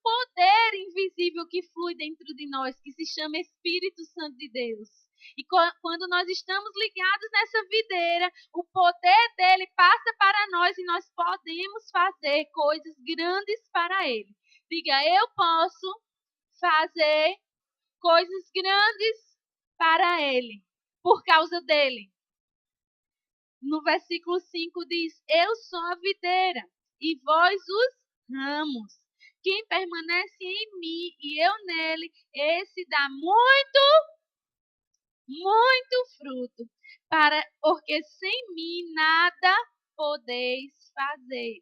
poder invisível que flui dentro de nós, que se chama Espírito Santo de Deus. E quando nós estamos ligados nessa videira, o poder dele passa para nós e nós podemos fazer coisas grandes para ele. Diga, eu posso fazer coisas grandes para ele, por causa dele. No versículo 5 diz, eu sou a videira e vós os ramos. Quem permanece em mim e eu nele, esse dá muito fruto, porque sem mim nada podeis fazer.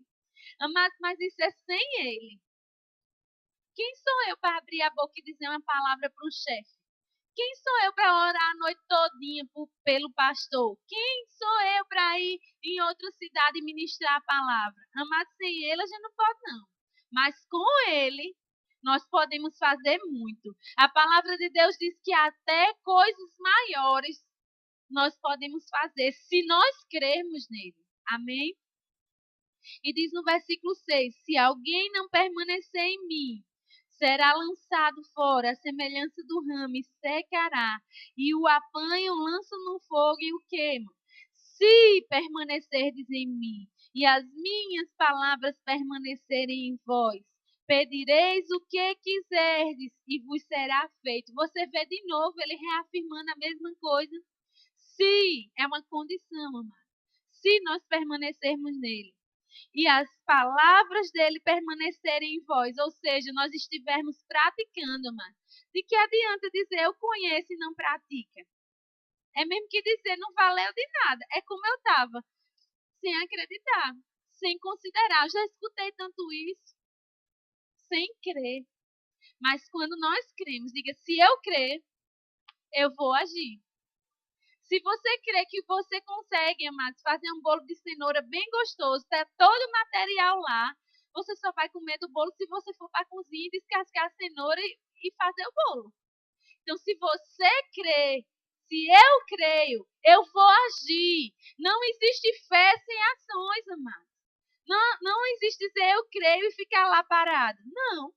Amados, mas isso é sem ele. Quem sou eu para abrir a boca e dizer uma palavra para um chefe? Quem sou eu para orar a noite todinha pelo pastor? Quem sou eu para ir em outra cidade e ministrar a palavra? Amado, sem ele a gente não pode não. Mas com ele nós podemos fazer muito. A palavra de Deus diz que até coisas maiores nós podemos fazer se nós crermos nele. Amém? E diz no versículo 6, se alguém não permanecer em mim, será lançado fora, a semelhança do ramo, e secará, e o apanham, lançam no fogo e o queimam. Se permanecerdes em mim, e as minhas palavras permanecerem em vós, pedireis o que quiserdes, e vos será feito. Você vê de novo ele reafirmando a mesma coisa. Se é uma condição, amado. Se nós permanecermos nele e as palavras dele permanecerem em vós, ou seja, nós estivermos praticando, mano. De que adianta dizer eu conheço e não pratica? É mesmo que dizer não valeu de nada. É como eu estava, sem acreditar, sem considerar. Eu já escutei tanto isso, sem crer. Mas quando nós cremos, diga, se eu crer, eu vou agir. Se você crê que você consegue, amados, fazer um bolo de cenoura bem gostoso, tá todo o material lá, você só vai comer do bolo se você for para a cozinha e descascar a cenoura e fazer o bolo. Então, se você crê, se eu creio, eu vou agir. Não existe fé sem ações, amados. Não existe dizer eu creio e ficar lá parado. Não.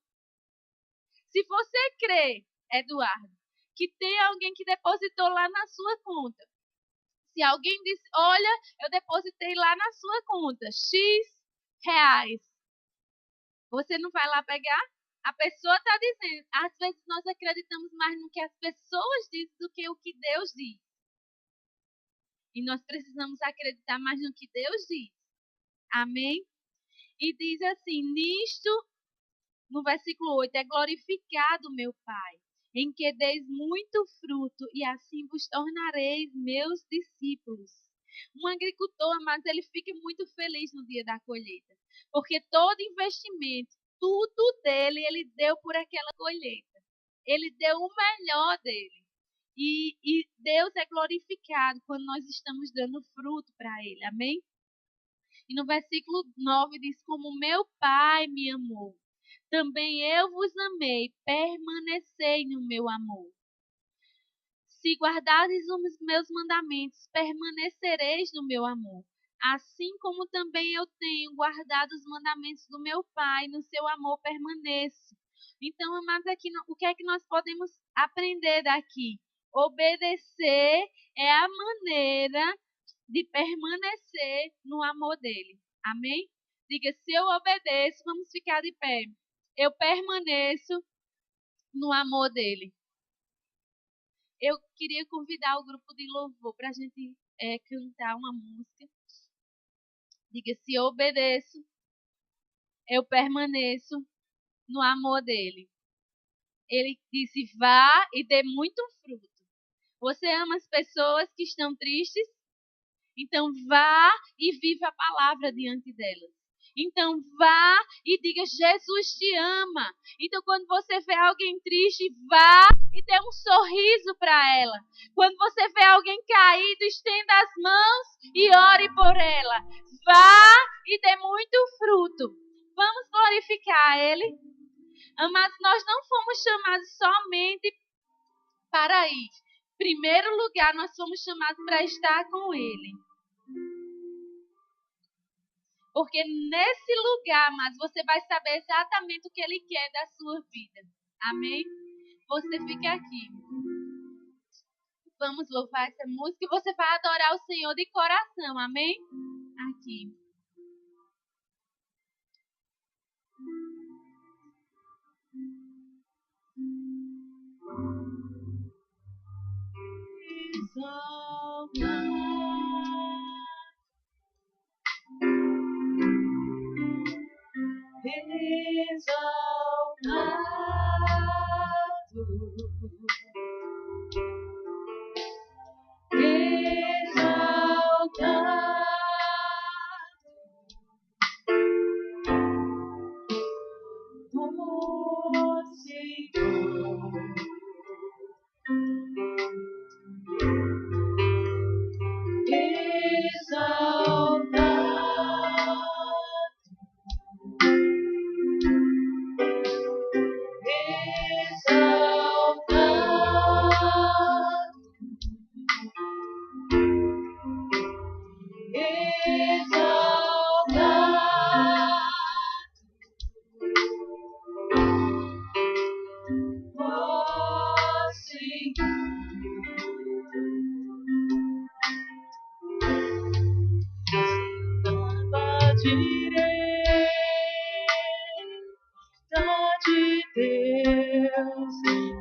Se você crê, Eduardo, que tem alguém que depositou lá na sua conta. Se alguém disse, olha, eu depositei lá na sua conta X reais. Você não vai lá pegar? A pessoa está dizendo. Às vezes nós acreditamos mais no que as pessoas dizem do que o que Deus diz. E nós precisamos acreditar mais no que Deus diz. Amém? E diz assim, nisto, no versículo 8, é glorificado meu Pai, em que deis muito fruto, e assim vos tornareis meus discípulos. Um agricultor, mas ele fica muito feliz no dia da colheita, porque todo investimento, tudo dele, ele deu por aquela colheita. Ele deu o melhor dele. E Deus é glorificado quando nós estamos dando fruto para ele. Amém? E no versículo 9 diz, como meu Pai me amou, também eu vos amei, permanecei no meu amor. Se guardardes os meus mandamentos, permanecereis no meu amor. Assim como também eu tenho guardado os mandamentos do meu Pai, no seu amor permaneço. Então, amados, aqui, o que é que nós podemos aprender daqui? Obedecer é a maneira de permanecer no amor dele. Amém? Diga, se eu obedeço, vamos ficar de pé. Eu permaneço no amor dele. Eu queria convidar o grupo de louvor para a gente cantar uma música. Diga, se eu obedeço, eu permaneço no amor dele. Ele disse, vá e dê muito fruto. Você ama as pessoas que estão tristes? Então vá e viva a palavra diante delas. Então vá e diga, Jesus te ama. Então quando você vê alguém triste, vá e dê um sorriso para ela. Quando você vê alguém caído, estenda as mãos e ore por ela. Vá e dê muito fruto. Vamos glorificar Ele. Amados, nós não fomos chamados somente para ir. Em primeiro lugar, nós fomos chamados para estar com Ele. Porque nesse lugar, mas você vai saber exatamente o que Ele quer da sua vida. Amém? Você fica aqui. Vamos louvar essa música e você vai adorar o Senhor de coração. Amém? Aqui.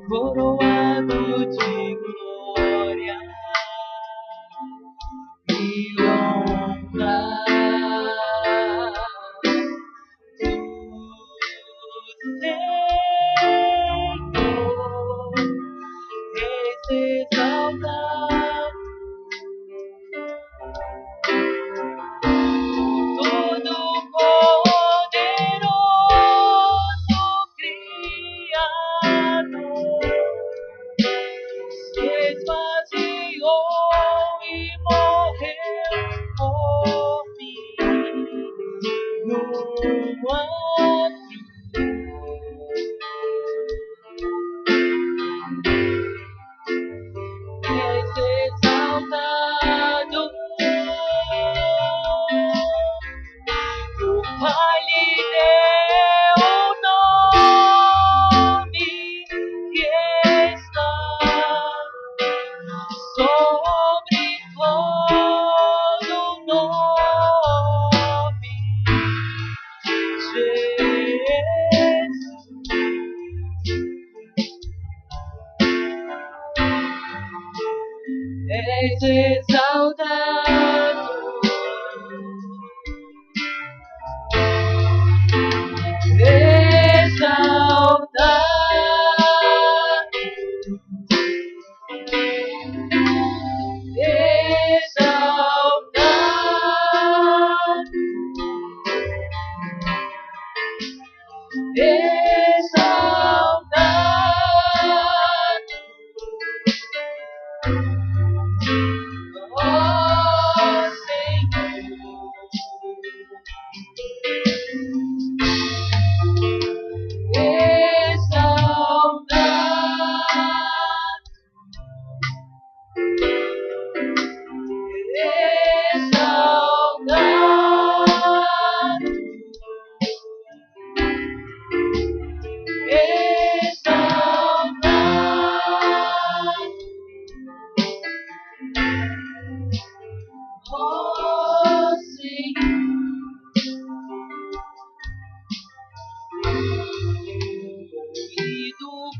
Coroado de glória e honra, do Senhor és exaltado, Todo-Poderoso Criador. Se esvaziou e morreu por mim no és exaltado, o Pai lhe deu o nome que está sobre todo nome, Jesus. És exaltado,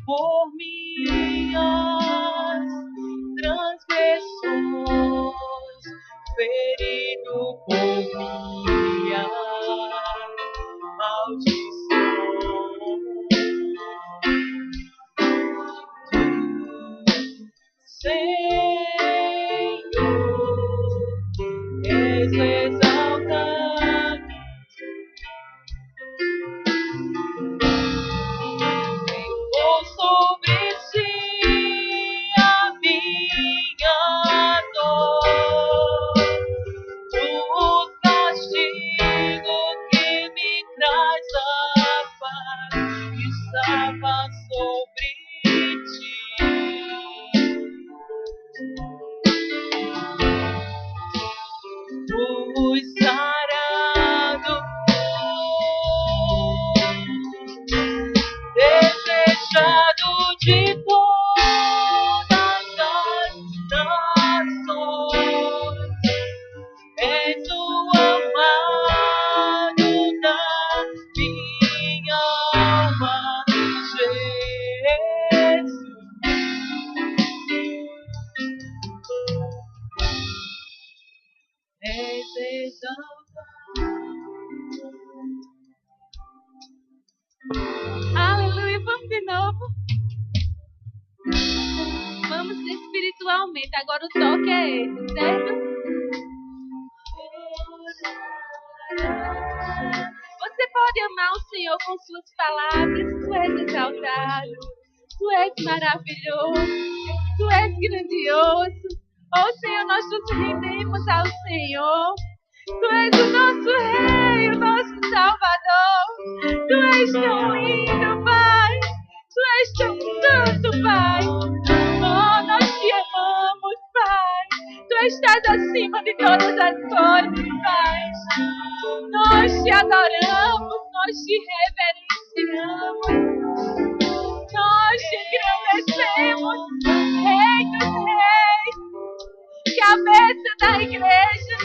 por minhas transgressões, ferido por minhas maldições. Senhor, és exaltado, levou sobre si a minha dor, o castigo que me traz a paz estava sobre ti. Fui sarado, desejado de todas as nações. És o amado da minha alma, Jesus. És exaltado.
Aleluia, vamos de novo. Vamos espiritualmente. Agora o toque é esse, certo? Você pode amar o Senhor com suas palavras. Tu és exaltado. Tu és maravilhoso. Tu és grandioso. Oh Senhor, nós nos rendemos ao Senhor. Tu és o nosso Rei, o nosso Salvador. Tu és tão lindo, Pai. Tu és tão santo, Pai. Oh, nós te amamos, Pai. Tu estás acima de todas as coisas, Pai. Nós te adoramos, nós te reverenciamos, nós te engrandecemos, Rei dos Reis, cabeça da igreja.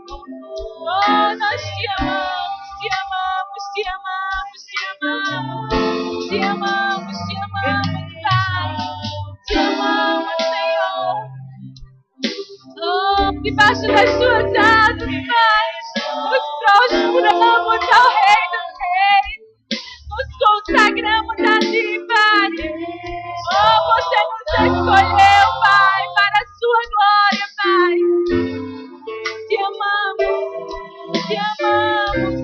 Oh, nós te amamos, te amamos, te amamos, te amamos, te amamos, te amamos, Pai. Te amamos, Senhor. Oh, debaixo das tuas asas, Pai, nos prostramos ao Rei dos Reis, nos consagramos a Ti, Pai. Oh, você nos escolheu, Pai, para a Sua glória, Pai. Te amamos, te amamos,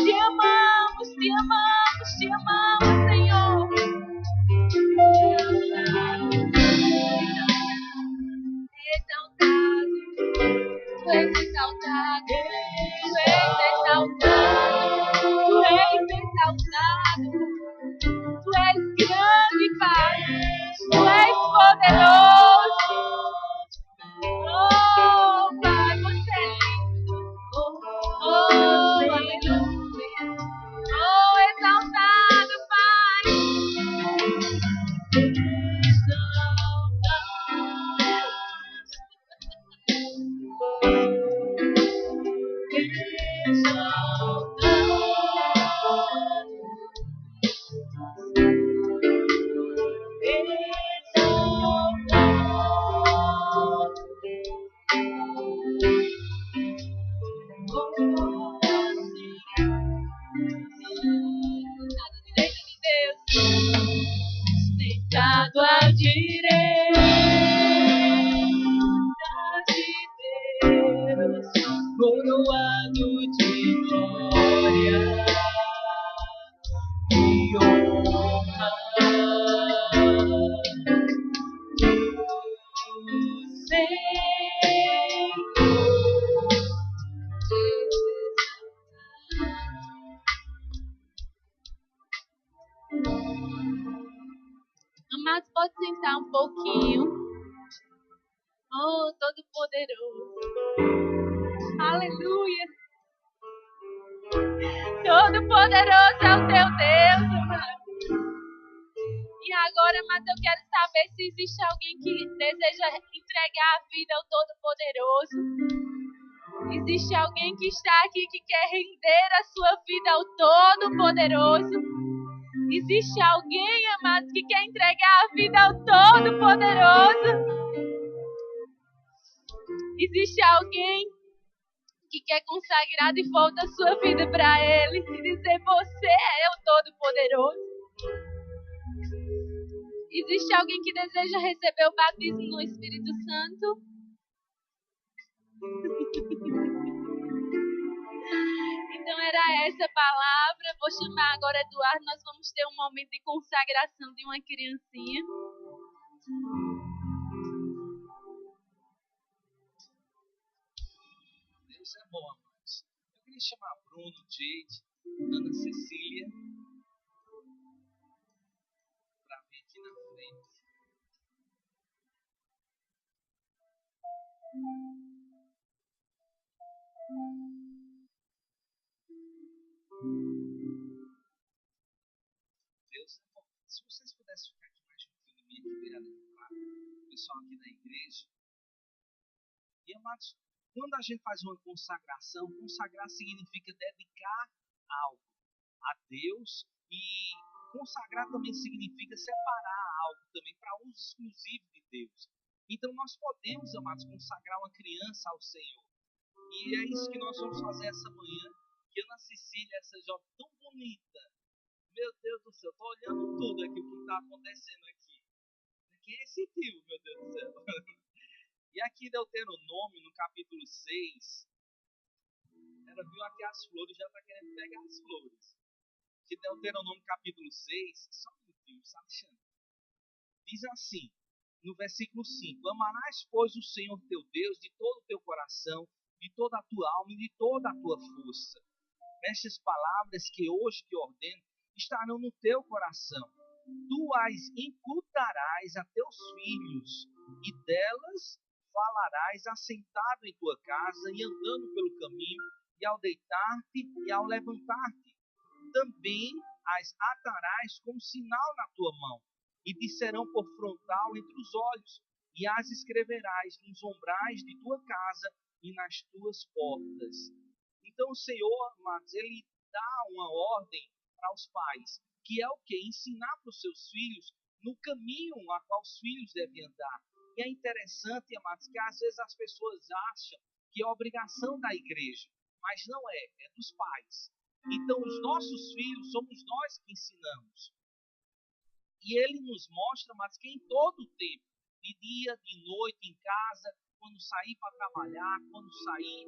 te amamos, te amamos, te amamos, Senhor. Exaltado, Tu és exaltado, Tu és exaltado, Tu és exaltado, Tu és grande, Pai, Tu és poderoso. Oh, Pai, você é lindo. Oh, aleluia. Oh, exaltado, Pai. Sentado à direita de Deus, coroado de glória e honra. Amados, pode sentar um pouquinho. Oh, Todo-Poderoso. Aleluia. Todo-Poderoso é o teu Deus, amado. E agora, mas eu quero saber se existe alguém que deseja entregar a vida ao Todo-Poderoso. Existe alguém que está aqui que quer render a sua vida ao Todo-Poderoso. Existe alguém, amados, que quer entregar a vida ao Todo-Poderoso. Existe alguém que quer consagrar de volta a sua vida para Ele e dizer: você é o Todo-Poderoso. Existe alguém que deseja receber o batismo no Espírito Santo? Então era essa palavra. Vou chamar agora Eduardo. Nós vamos ter um momento de consagração de uma criancinha.
Deus é bom, amados. Eu queria chamar Bruno, Jade, Ana Cecília para vir aqui na frente. Deus é bom. Se vocês pudessem ficar aqui mais juntinho de mim, aqui beirando, tá? O pessoal aqui da igreja. E, amados, quando a gente faz uma consagração, consagrar significa dedicar algo a Deus, e consagrar também significa separar algo também para uso exclusivo de Deus. Então nós podemos, amados, consagrar uma criança ao Senhor. E é isso que nós vamos fazer essa manhã. Que Ana Cecília, essa jovem tão bonita, meu Deus do céu, estou olhando tudo aqui, o que está acontecendo aqui. Quem é esse tio, meu Deus do céu? E aqui Deuteronômio, no capítulo 6, ela viu aqui as flores, já está querendo pegar as flores. Que Deuteronômio capítulo 6, só um minutinho, sabe, Alexandre? Diz assim, no versículo 5: amarás, pois, o Senhor teu Deus de todo o teu coração, de toda a tua alma e de toda a tua força. Estas palavras que hoje te ordeno estarão no teu coração. Tu as inculcarás a teus filhos, e delas falarás assentado em tua casa e andando pelo caminho, e ao deitar-te e ao levantar-te. Também as atarás como sinal na tua mão, e te serão por frontal entre os olhos, e as escreverás nos umbrais de tua casa e nas tuas portas. Então o Senhor, amados, ele dá uma ordem para os pais, que é o que? Ensinar para os seus filhos no caminho a qual os filhos devem andar. E é interessante, amados, que às vezes as pessoas acham que é obrigação da igreja, mas não é, é dos pais. Então os nossos filhos somos nós que ensinamos. E ele nos mostra, mas que em todo o tempo, de dia, de noite, em casa, quando sair para trabalhar, quando sair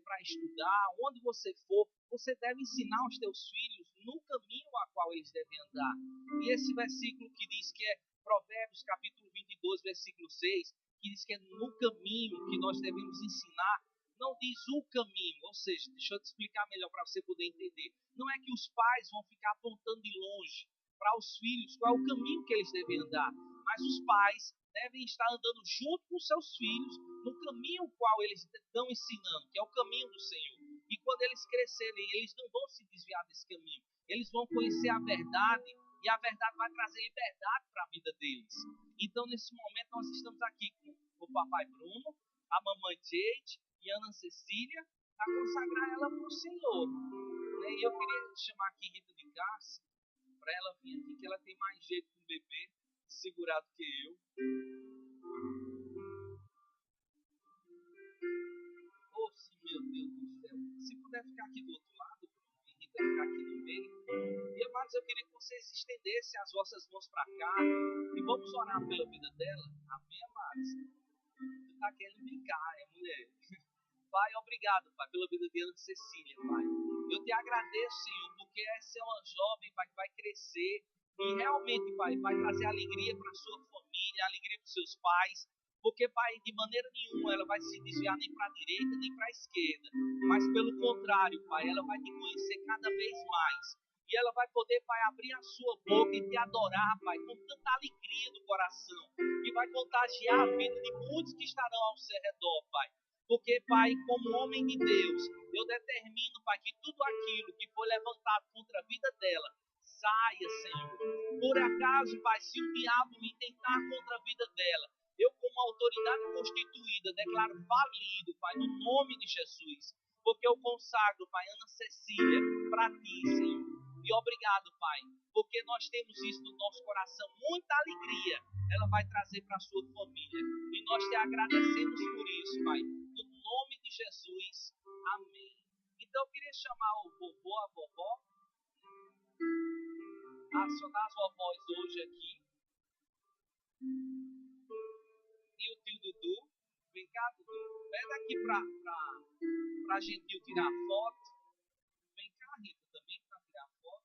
para estudar, onde você for, você deve ensinar os teus filhos no caminho a qual eles devem andar. E esse versículo que diz que é Provérbios capítulo 22, versículo 6, que diz que é no caminho que nós devemos ensinar, não diz o caminho, ou seja, deixa eu te explicar melhor para você poder entender. Não é que os pais vão ficar apontando de longe para os filhos qual é o caminho que eles devem andar, mas os pais devem estar andando junto com seus filhos no caminho qual eles estão ensinando, que é o caminho do Senhor. E quando eles crescerem, eles não vão se desviar desse caminho. Eles vão conhecer a verdade e a verdade vai trazer liberdade para a vida deles. Então, nesse momento, nós estamos aqui com o papai Bruno, a mamãe Jade e a Ana Cecília, para consagrar ela para o Senhor. E eu queria chamar aqui Rita de Cássia, para ela vir aqui, que ela tem mais jeito com o bebê segurado que eu. Oh, sim, meu Deus do céu. Se puder ficar aqui do outro lado, e Rita ficar aqui no meio. E, amados, eu queria que vocês estendessem as vossas mãos para cá e vamos orar pela vida dela. Amém, amados? Tu tá querendo brincar, mulher? Pai, obrigado, Pai, pela vida de Ana Cecília, Pai. Eu te agradeço, Senhor, porque essa é uma jovem, Pai, que vai crescer e realmente, Pai, vai trazer alegria para a sua família, alegria para os seus pais, porque, Pai, de maneira nenhuma ela vai se desviar nem para a direita nem para a esquerda, mas pelo contrário, Pai, ela vai te conhecer cada vez mais. E ela vai poder, Pai, abrir a sua boca e te adorar, Pai, com tanta alegria no coração, que vai contagiar a vida de muitos que estarão ao seu redor, Pai. Porque, Pai, como homem de Deus, eu determino, Pai, que tudo aquilo que foi levantado contra a vida dela, saia, Senhor. Por acaso, Pai, se o diabo me tentar contra a vida dela, eu, como autoridade constituída, declaro falido, Pai, no nome de Jesus. Porque eu consagro, Pai, Ana Cecília, para Ti, Senhor. E obrigado, Pai, porque nós temos isso no nosso coração, muita alegria ela vai trazer para a sua família. E nós te agradecemos por isso, Pai, no nome de Jesus. Amém. Então eu queria chamar o vovô, a vovó, acionar as vovós hoje aqui. E o tio Dudu, vem cá, Dudu, pega aqui para a Gentil tirar foto. Vem cá, Rita, também para tirar foto.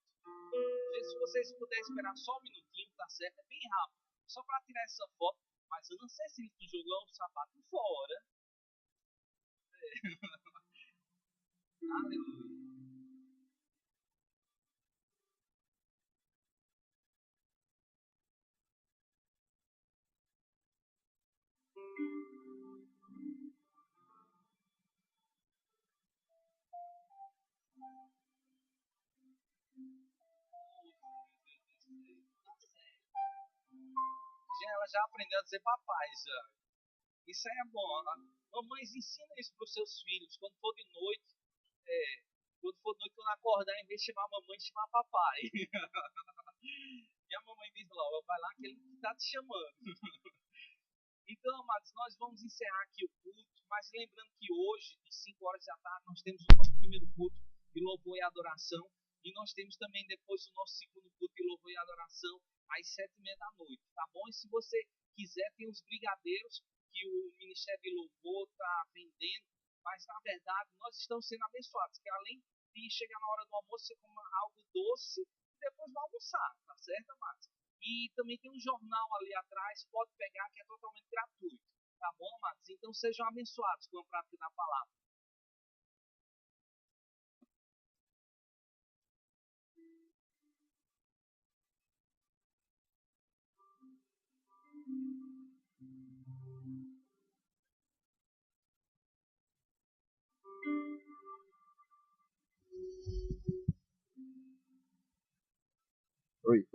Se vocês puderem esperar só um minutinho, tá certo? É bem rápido. Só para tirar essa foto. Mas eu não sei se tu jogou o sapato fora. Aleluia. Ela já aprendeu a dizer papai, já. Isso aí é bom. Mamães, ensina isso para os seus filhos. Quando for de noite, quando acordar, em vez de chamar a mamãe, chamar papai. E a mamãe diz logo, vai lá que ele está te chamando. Então, amados, nós vamos encerrar aqui o culto, mas lembrando que hoje, às 5 horas da tarde, nós temos o nosso primeiro culto de louvor e adoração. E nós temos também depois o nosso segundo culto de louvor e adoração às 7h30 da noite, tá bom? E se você quiser, tem os brigadeiros que o Ministério de Louvor está vendendo, mas na verdade nós estamos sendo abençoados, que além de chegar na hora do almoço, você coma algo doce e depois vai almoçar, tá certo, amados? E também tem um jornal ali atrás, pode pegar, que é totalmente gratuito, tá bom, amados? Então sejam abençoados com a prática da palavra.
Oi.